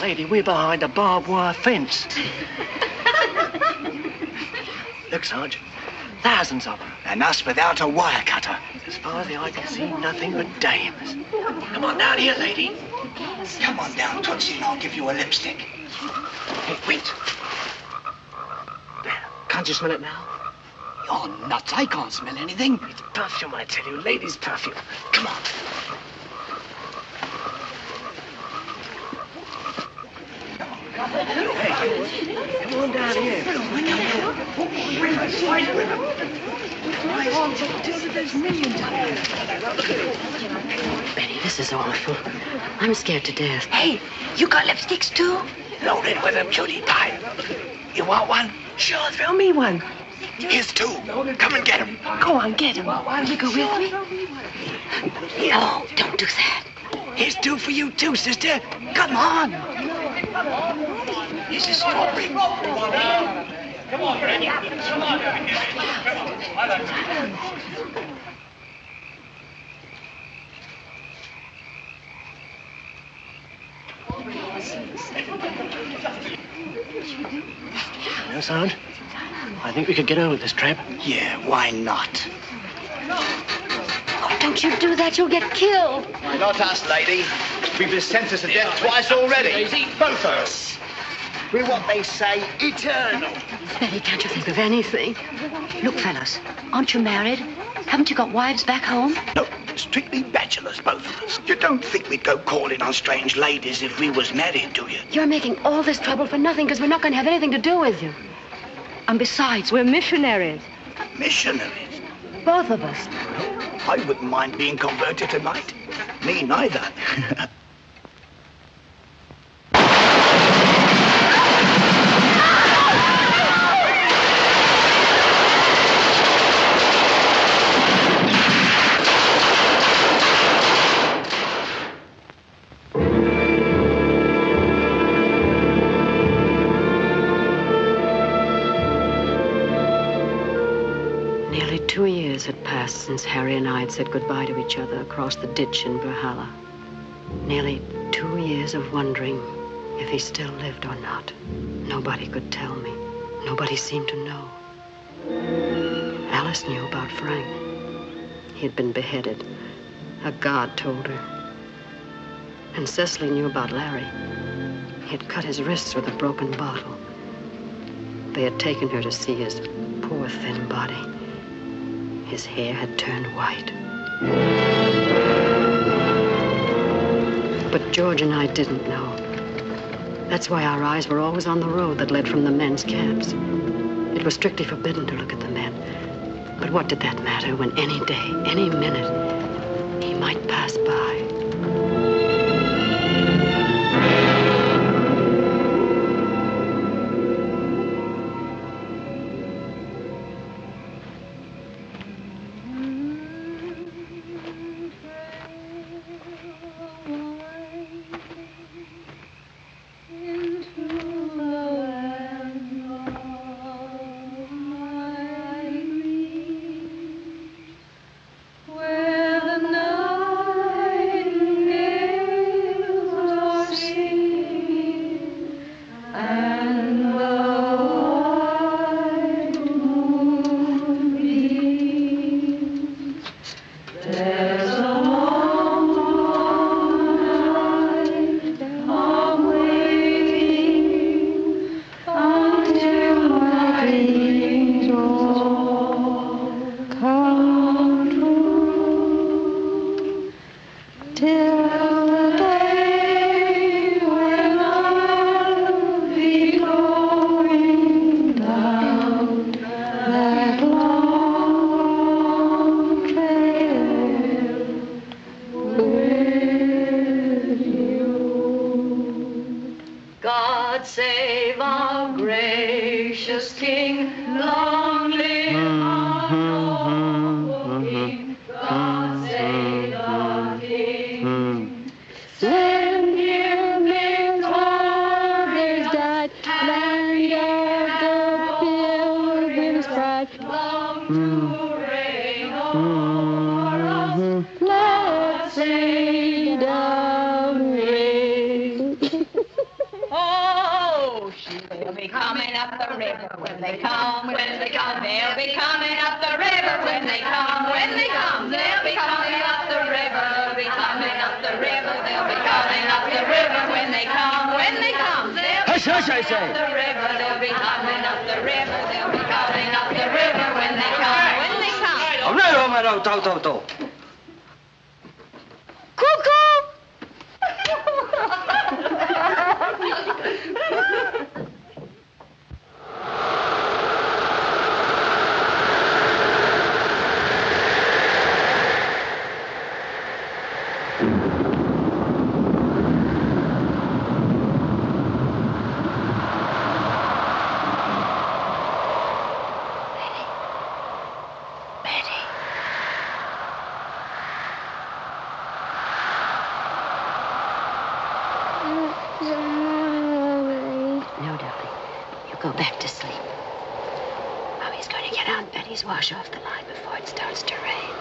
Lady, we're behind a barbed wire fence. Look, Sarge, thousands of them. And us without a wire cutter. As far as the eye can see, nothing but dames. Come on down here, lady. Come on down, Tootsie, and I'll give you a lipstick. Hey, wait. There. Can't you smell it now? You're nuts. I can't smell anything. It's perfume, I tell you. Ladies' perfume. Come on. Hey, come on down here. Betty, this is awful. I'm scared to death. Hey, you got lipsticks too? Loaded with them, cutie pie. You want one? Sure, throw me one. Here's two. Come and get them. Go on, get them. Will you go with me? No, don't do that. Here's two for you too, sister. Come on. Here's a strawberry. Come on, Fred. Come on. No, Sarge? I think we could get over this trap. Yeah, why not? Oh, don't you do that. You'll get killed. Not us, lady. We've been sentenced to death twice already. Both of us. We're what they say, eternal. Betty, can't you think of anything? Look, fellas, aren't you married? Haven't you got wives back home? No, strictly bachelors, both of us. You don't think we'd go calling on strange ladies if we was married, do you? You're making all this trouble for nothing because we're not going to have anything to do with you. And besides, we're missionaries. Missionaries? Both of us. I wouldn't mind being converted tonight. Me neither. Nearly 2 years had passed since Harry and I had said goodbye to each other across the ditch in Berhala. Nearly 2 years of wondering if he still lived or not. Nobody could tell me. Nobody seemed to know. Alice knew about Frank. He had been beheaded. A guard told her. And Cecily knew about Larry. He had cut his wrists with a broken bottle. They had taken her to see his poor, thin body. His hair had turned white. But George and I didn't know. That's why our eyes were always on the road that led from the men's camps. It was strictly forbidden to look at the men. But what did that matter when any day, any minute, he might pass by? God save our gracious King. Long live our noble King. God save our King. Send him victorious that land of the pilgrim's pride. Long to reign o'er us. Let's say down rain. Oh, they'll be coming up the river when they come, when they come. They'll be coming up the river when they come, when they come. They'll be coming up the river, they'll be coming up the river, they'll be coming up the river when they come, when they come. They'll be coming up the river, they'll be coming up the river, they'll be coming up the river when they come, when they come. Cuckoo! Wash off the line before it starts to rain.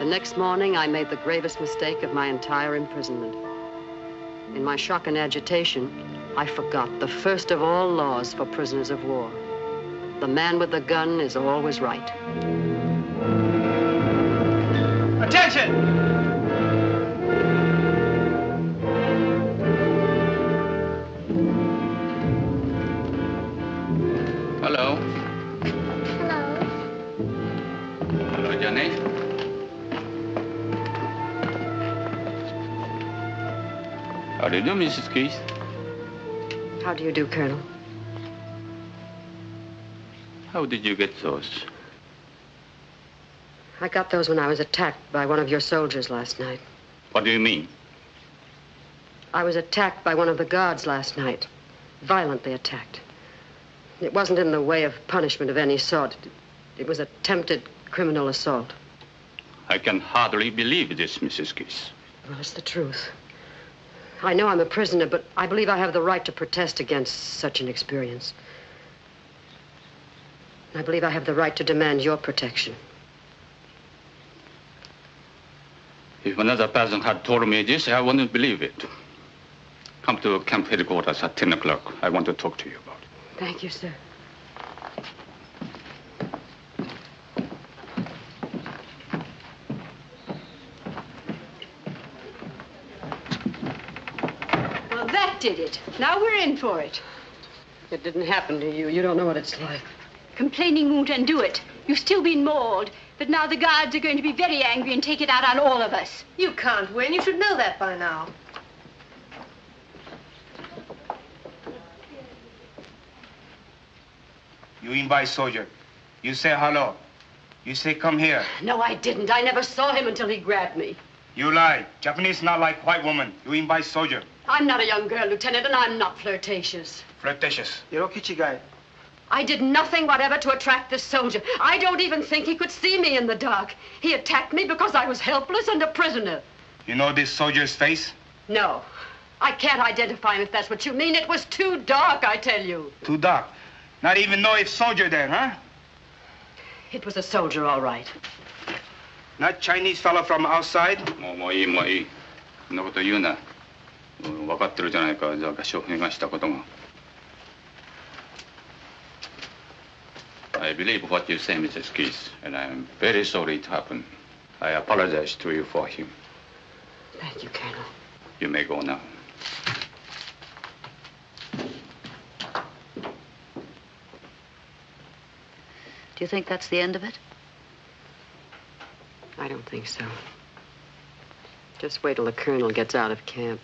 Next morning, I made the gravest mistake of my entire imprisonment. In my shock and agitation, I forgot the first of all laws for prisoners of war. The man with the gun is always right. Attention! Hello. Hello. Hello, Johnny. How do you do, Mrs. Keith? How do you do, Colonel? How did you get those? I got those when I was attacked by one of your soldiers last night. What do you mean? I was attacked by one of the guards last night. Violently attacked. It wasn't in the way of punishment of any sort. It was attempted criminal assault. I can hardly believe this, Mrs. Keith. Well, it's the truth. I know I'm a prisoner, but I believe I have the right to protest against such an experience. I believe I have the right to demand your protection. If another person had told me this, I wouldn't believe it. Come to camp headquarters at 10 o'clock. I want to talk to you about it. Thank you, sir. Well, that did it. Now we're in for it. It didn't happen to you. You don't know what it's like. Complaining won't undo it. You've still been mauled, but now the guards are going to be very angry and take it out on all of us. You can't win. You should know that by now. You invite soldier. You say hello. You say come here. No, I didn't. I never saw him until he grabbed me. You lie. Japanese not like white woman. You invite soldier. I'm not a young girl, Lieutenant, and I'm not flirtatious. Flirtatious. Yokichi guy. I did nothing whatever to attract this soldier. I don't even think he could see me in the dark. He attacked me because I was helpless and a prisoner. You know this soldier's face? No. I can't identify him if that's what you mean. It was too dark, I tell you. Too dark. Not even know it's soldier then, huh? It was a soldier, all right. Not Chinese fellow from outside? もういい。そんなこと言うな。分かってるじゃないか、合唱兵がしたことが。I believe what you say, Mrs. Keith, and I'm very sorry it happened. I apologize to you for him. Thank you, Colonel. You may go now. Do you think that's the end of it? I don't think so. Just wait till the colonel gets out of camp.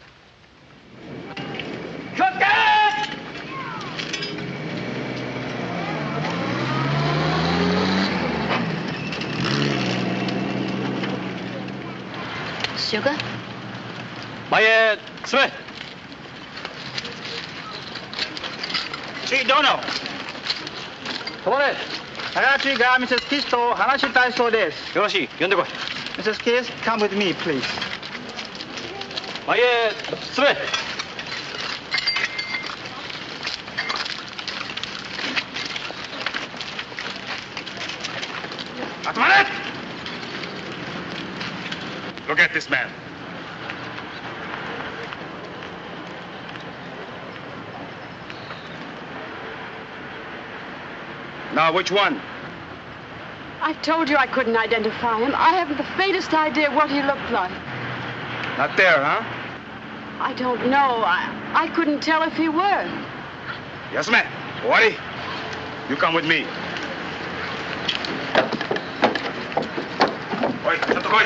Sugar? 마예 스웨. Chief Dono. 止まれ。Hayakawaが Mrs. Keith と話したいそうです。よろしい。呼んでこい。Mrs. Keith, come with me, please. マイスウェ。集まれ! Look at this man. Now, which one? I told you I couldn't identify him. I haven't the faintest idea what he looked like. Not there, huh? I don't know. I couldn't tell if he were. Yes, ma'am. Owari, you come with me. Oi, chatto koi.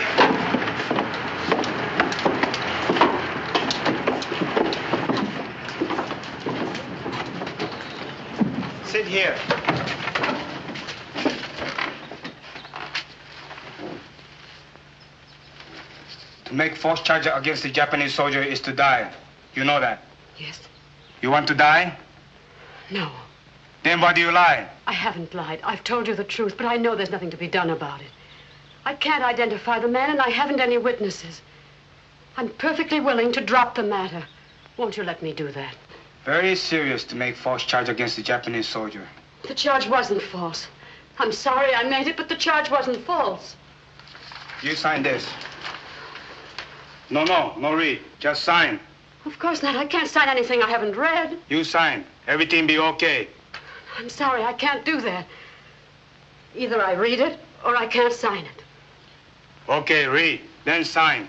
Sit here. To make false charge against the Japanese soldier is to die. You know that? Yes. You want to die? No. Then why do you lie? I haven't lied. I've told you the truth, but I know there's nothing to be done about it. I can't identify the man, and I haven't any witnesses. I'm perfectly willing to drop the matter. Won't you let me do that? Very serious to make false charge against the Japanese soldier. The charge wasn't false. I'm sorry I made it, but the charge wasn't false. You sign this. No read. Just sign. Of course not. I can't sign anything I haven't read. You sign. Everything be okay. I'm sorry, I can't do that. Either I read it, or I can't sign it. Okay, read. Then sign.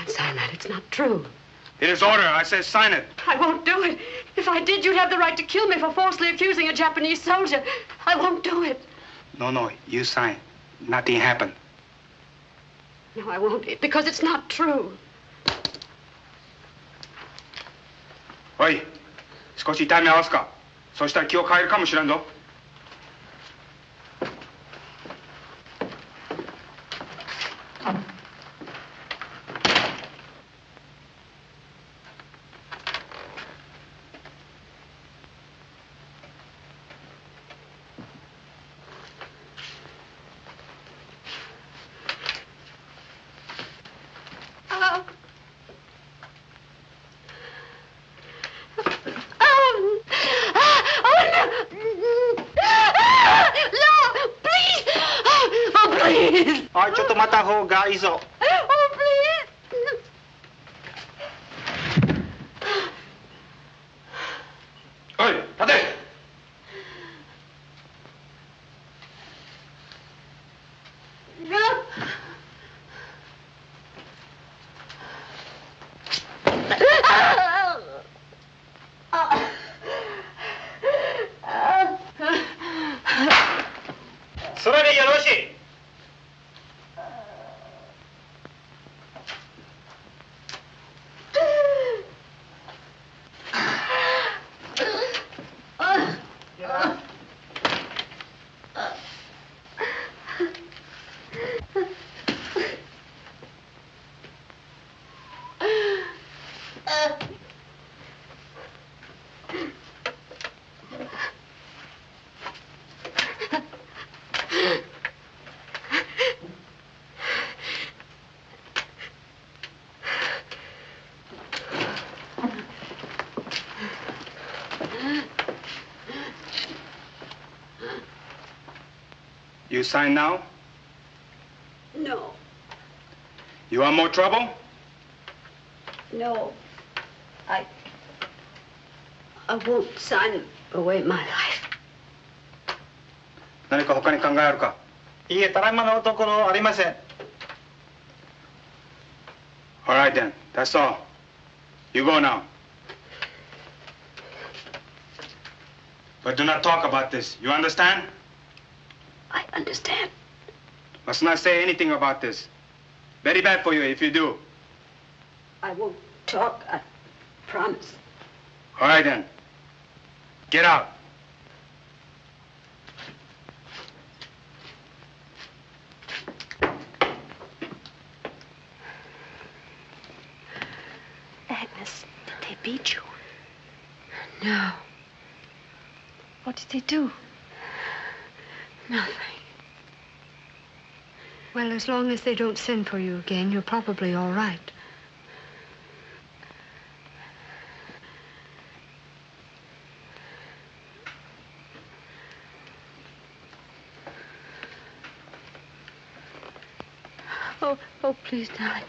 Sign that. It's not true. It is order. I said sign it. I won't do it. If I did, you'd have the right to kill me for falsely accusing a Japanese soldier. I won't do it. No. You sign. Nothing happened. No, I won't. Because it's not true. Oi. 少し痛み合わすか。そしたら気を変えるかもしれんぞ。また方がいいぞ。Oh, please. Oi, 立て。それでよろしい。You sign now? No, You want more trouble? no. I won't sign away my life. 何か他に考えあるか？いいえ、ただいまのところありません。All right then, that's all. You go now. But do not talk about this. You understand? I understand. Must not say anything about this. Very bad for you if you do. I won't talk, I promise. All right then. Get out. Agnes, did they beat you? No, What did they do? nothing. Well, as long as they don't send for you again, you're probably all right. Oh, please, darling.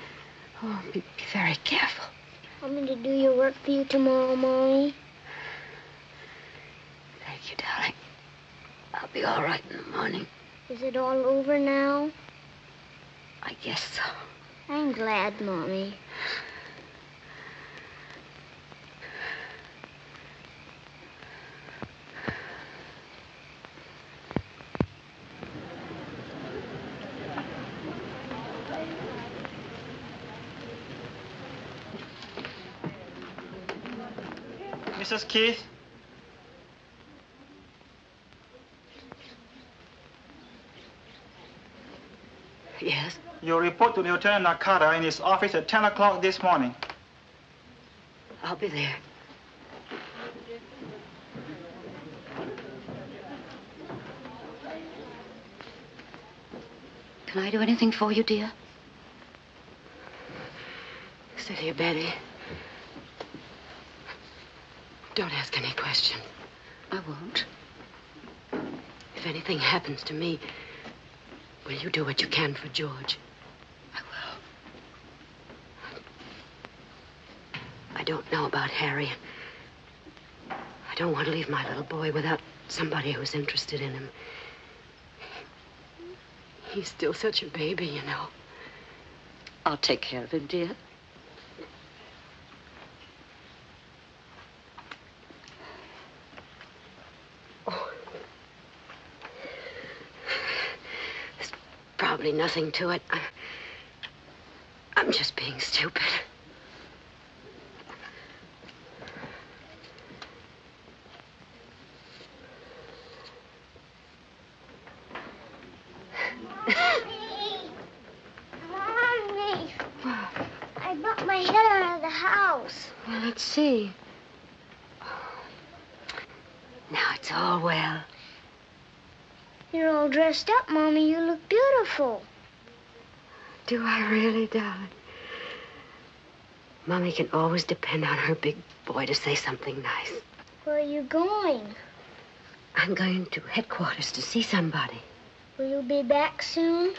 Oh, be very careful. Want me to do your work for you tomorrow, Mommy? Thank you, darling. I'll be all right in the morning. Is it all over now? I guess so. I'm glad, Mommy. Mrs. Keith? Yes? Your report to Lieutenant Nakata in his office at 10 o'clock this morning. I'll be there. Can I do anything for you, dear? Sit here, Betty. Don't ask any questions. I won't. If anything happens to me, will you do what you can for George? I will. I don't know about Harry. I don't want to leave my little boy without somebody who's interested in him. He's still such a baby, you know. I'll take care of him, dear. Probably nothing to it. I'm just being stupid. Mommy! I bumped my head out of the house. Well, let's see. Now it's all well. You're all dressed up, Mommy. You look beautiful. Do I really, darling? Mommy can always depend on her big boy to say something nice. Where are you going? I'm going to headquarters to see somebody. Will you be back soon?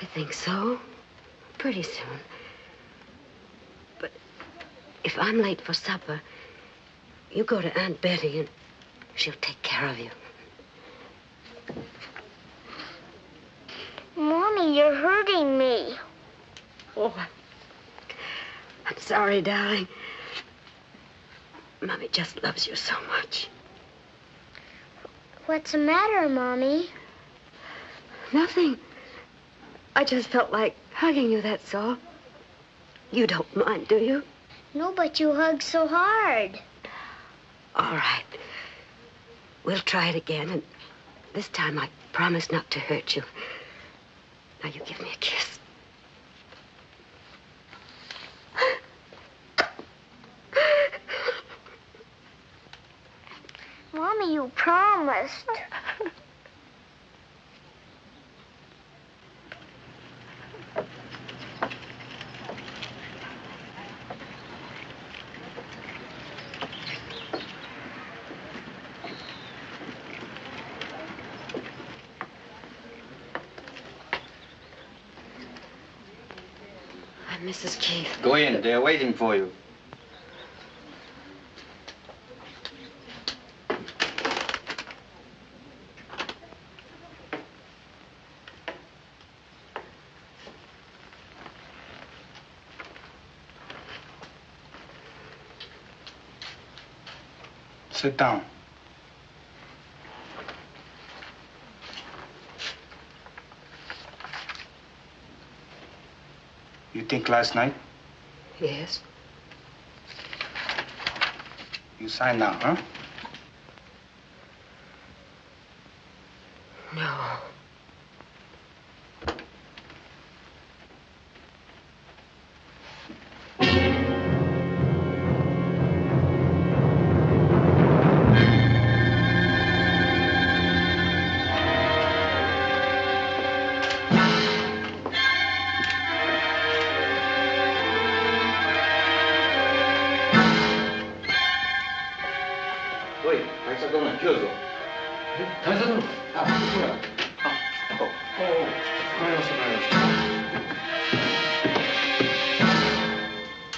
I think so. Pretty soon. But if I'm late for supper, you go to Aunt Betty and she'll take care of you. Mommy, you're hurting me. Oh, I'm sorry, darling. Mommy just loves you so much. What's the matter, Mommy? Nothing. I just felt like hugging you, that's all. You don't mind, do you? No, but you hug so hard. All right. We'll try it again, and this time I promise not to hurt you. Now you give me a kiss. Mommy, you promised. I'm Mrs. Keith. Go in. They're waiting for you. Sit down. You think last night? Yes. You sign now, huh? No.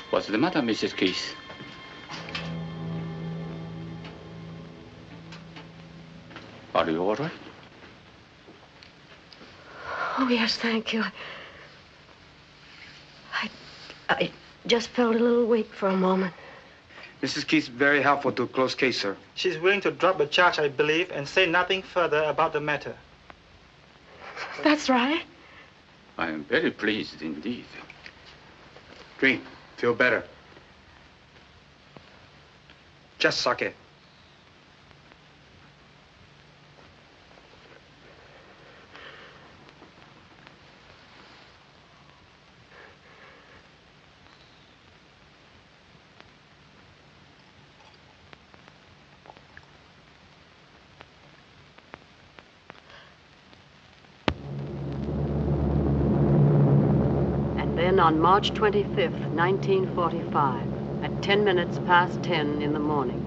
What's the matter, Mrs. Keith? Are you all right? Oh, yes, thank you. I just felt a little weak for a moment. Mrs. Keith's very helpful to close case, sir. She's willing to drop the charge, I believe, and say nothing further about the matter. That's right. I am very pleased indeed. Drink. Feel better. Just suck it. Then on March 25th, 1945, at 10 minutes past 10 in the morning.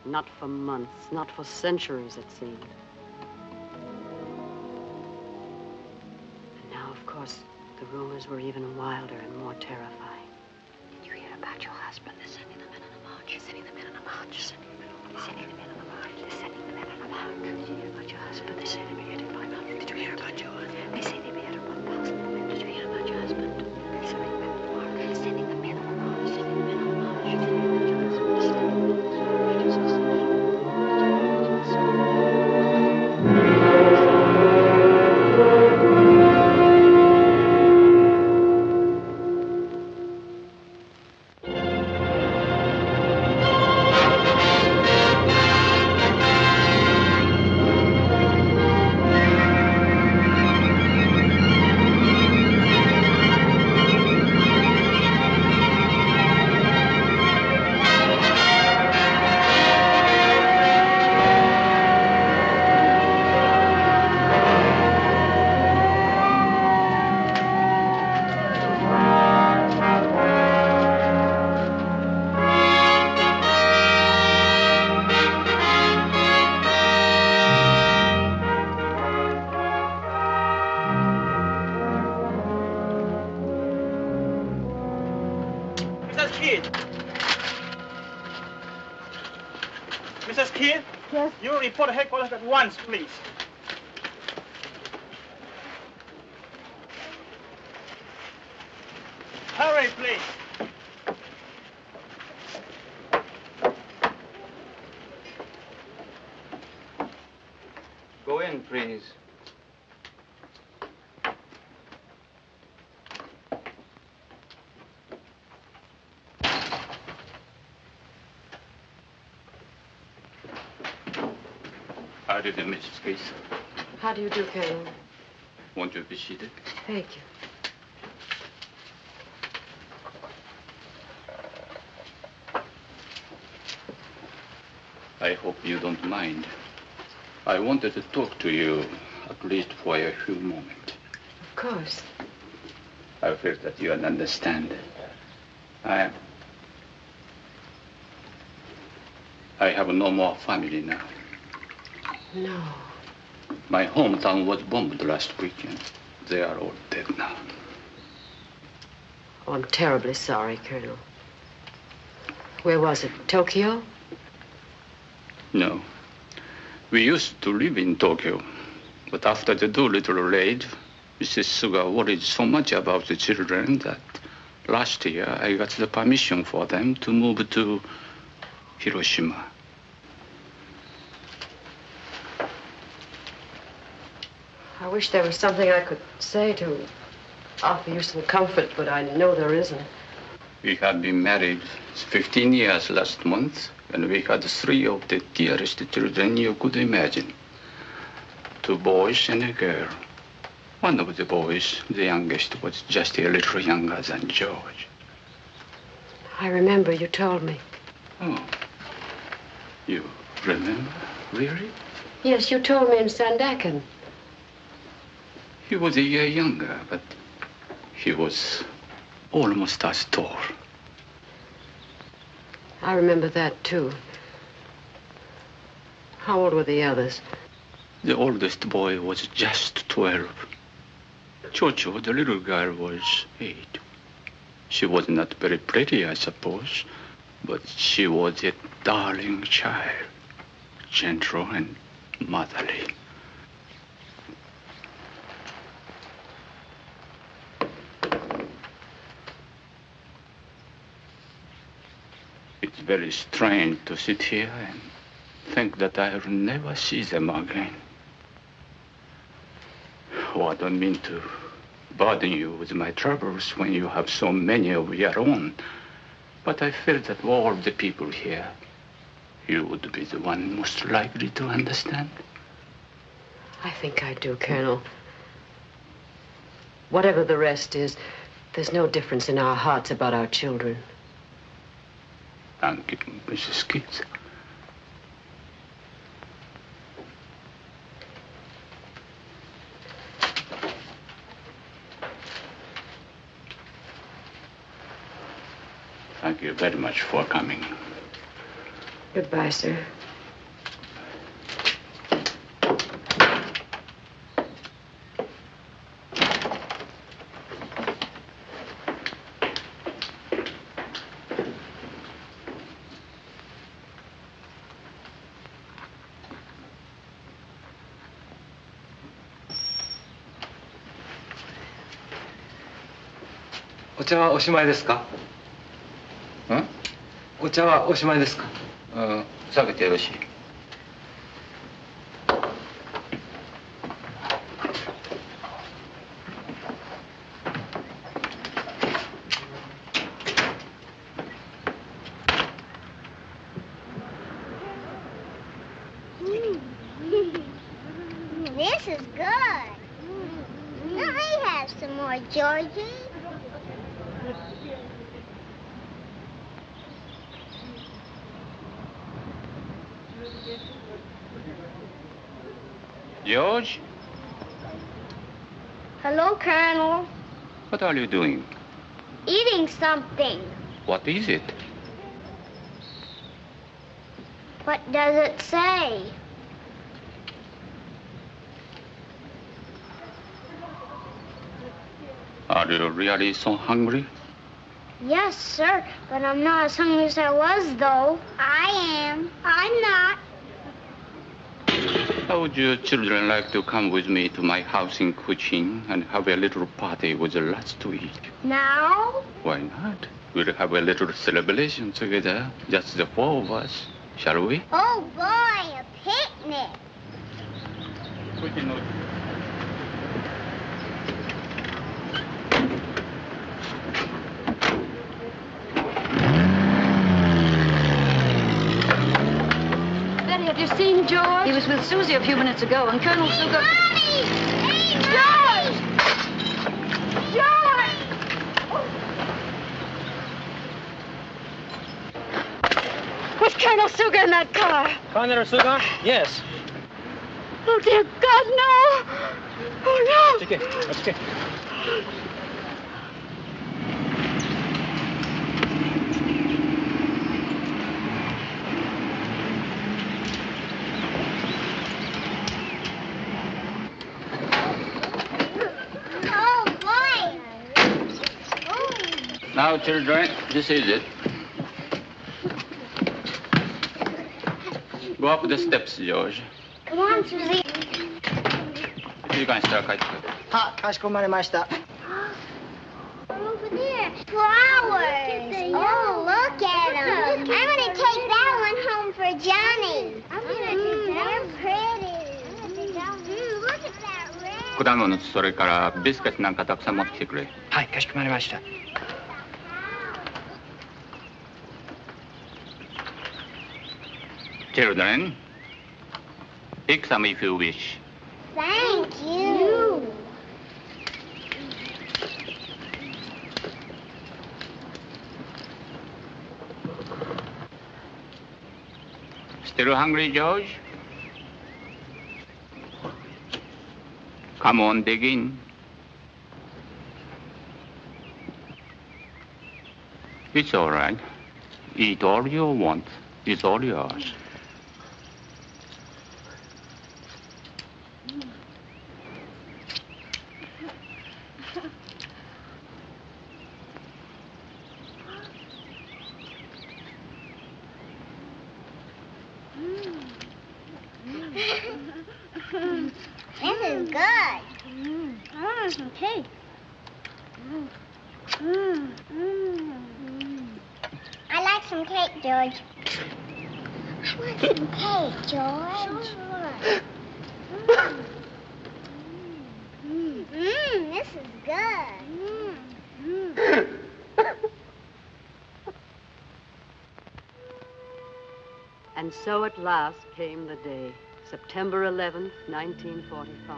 Not for months, not for centuries, it seemed. And now, of course, the rumors were even wilder and more terrifying. Did you hear about your husband? They're sending the men on a march. They're sending the men on a march. They're sending the men on a march. They're sending the men on a march. Did you hear about your husband? They say they beheaded 500. Did you hear about your husband? They say they beheaded 1,000 women. Did you hear about your husband? They're sending the men on a march. They're sending the men on a march. They're sending the men on a march. Did you hear about your husband? They're sending the men on a march. Mrs. Keith? Yes? You report to headquarters at once, please. Hurry, please. Go in, please. How do you do, Mrs. Keith? How do you do, Colonel? Won't you be seated? Thank you. I hope you don't mind. I wanted to talk to you, at least for a few moments. Of course. I feel that you understand. I have no more family now. No. My hometown was bombed last weekend. They are all dead now. Oh, I'm terribly sorry, Colonel. Where was it? Tokyo? No. We used to live in Tokyo. But after the Doolittle raid, Mrs. Suga worried so much about the children that last year I got the permission for them to move to Hiroshima. I wish there was something I could say to offer you some comfort, but I know there isn't. We have been married 15 years last month, and we had 3 of the dearest children you could imagine. 2 boys and a girl. One of the boys, the youngest, was just a little younger than George. I remember you told me. Oh. You remember? Really? Yes, you told me in Sandakan. He was a year younger, but he was almost as tall. I remember that, too. How old were the others? The oldest boy was just 12. Chocho, the little girl, was 8. She was not very pretty, I suppose, but she was a darling child, gentle and motherly. It's very strange to sit here and think that I'll never see them again. Oh, I don't mean to burden you with my troubles when you have so many of your own, but I feel that of all the people here, you would be the one most likely to understand. I think I do, Colonel. Whatever the rest is, there's no difference in our hearts about our children. Thank you, Mrs. Keith. Thank you very much for coming. Goodbye, sir. お茶はおしまいですか？お茶はおしまいですか？下げてよろしい。This is good. Let me have some more, Georgie. George? Hello, Colonel. What are you doing? Eating something. What is it? What does it say? Are you really so hungry? Yes, sir, but I'm not as hungry as I was, though. I am. I'm not. How would you children like to come with me to my house in Kuching and have a little party with the lots to eat? Now? Why not? We'll have a little celebration together, just the four of us, shall we? Oh, boy, a picnic. Have you seen George? He was with Susie a few minutes ago, and Colonel Sugar... Mommy! Hey, George! George! Was Colonel Sugar in that car? Colonel Sugar? Yes. Oh, dear God, no! Oh, no! It's okay. It's okay. Now, children, this is it. Go up the steps, George. Come on, Susie. 1時間したら帰ってくる。は、かしこまりました。Over there, flowers. Oh, look at them. I'm gonna take that one home for Johnny. I'm gonna take that. They're pretty. Look at that red. 果物、それからビスケットなんかたくさん持ってきてくれ。はい、かしこまりました。Children, take some if you wish. Thank you. Still hungry, George? Come on, dig in. It's all right. Eat all you want. It's all yours. This is good. I want some cake. I like some cake, George. I want some cake, George. This is good. And so at last came the day, September 11th, 1945.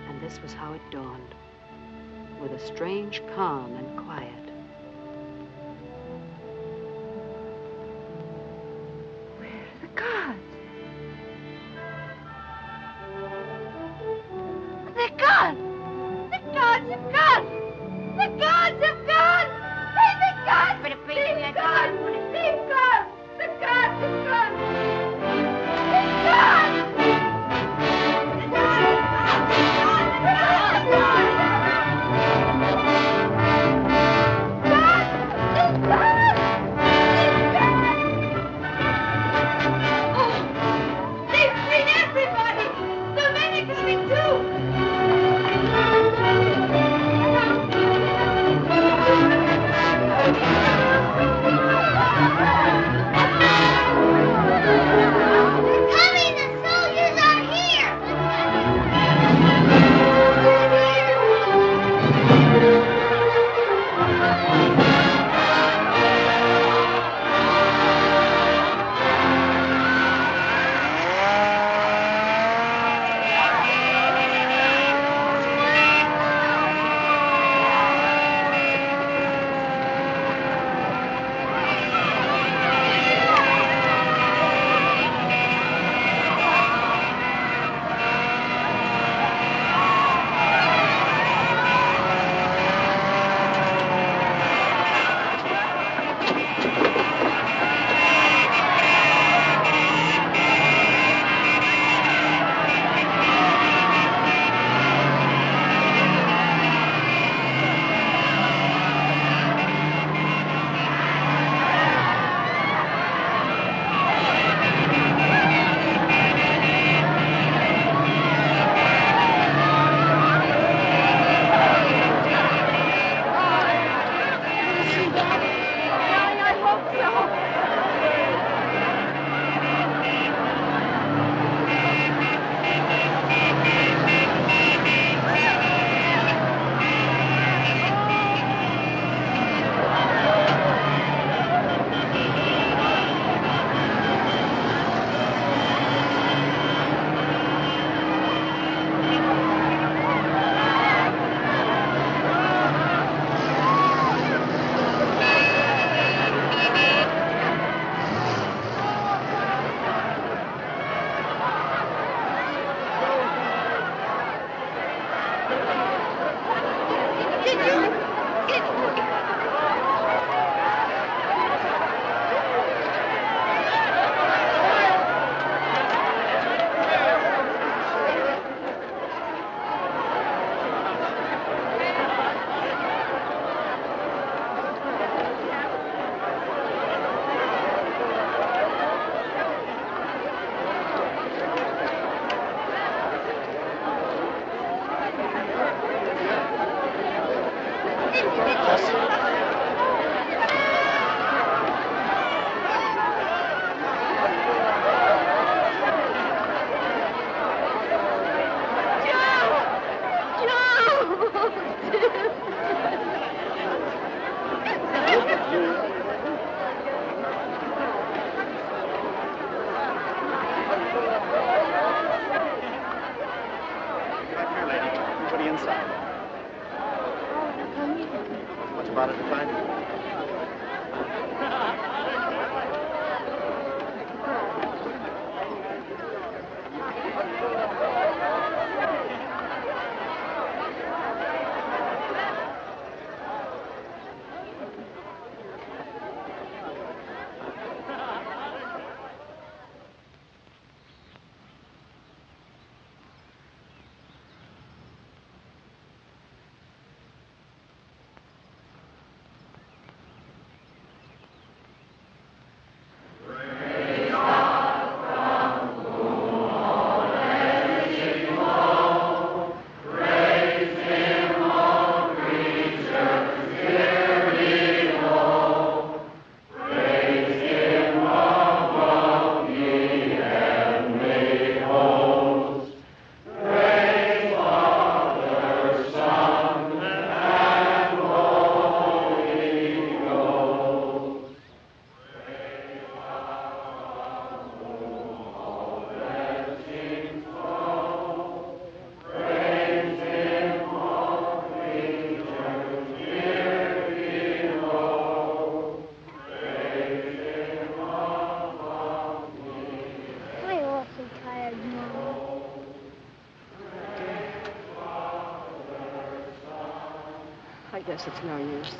And this was how it dawned, with a strange calm and quiet. Where are the gods? They're gone! The gods have gone! The gods have gone! They've gone! They've gone! They've gone! The gods have gone! They've gone! The gods have gone! about it to find it. I guess it's no use.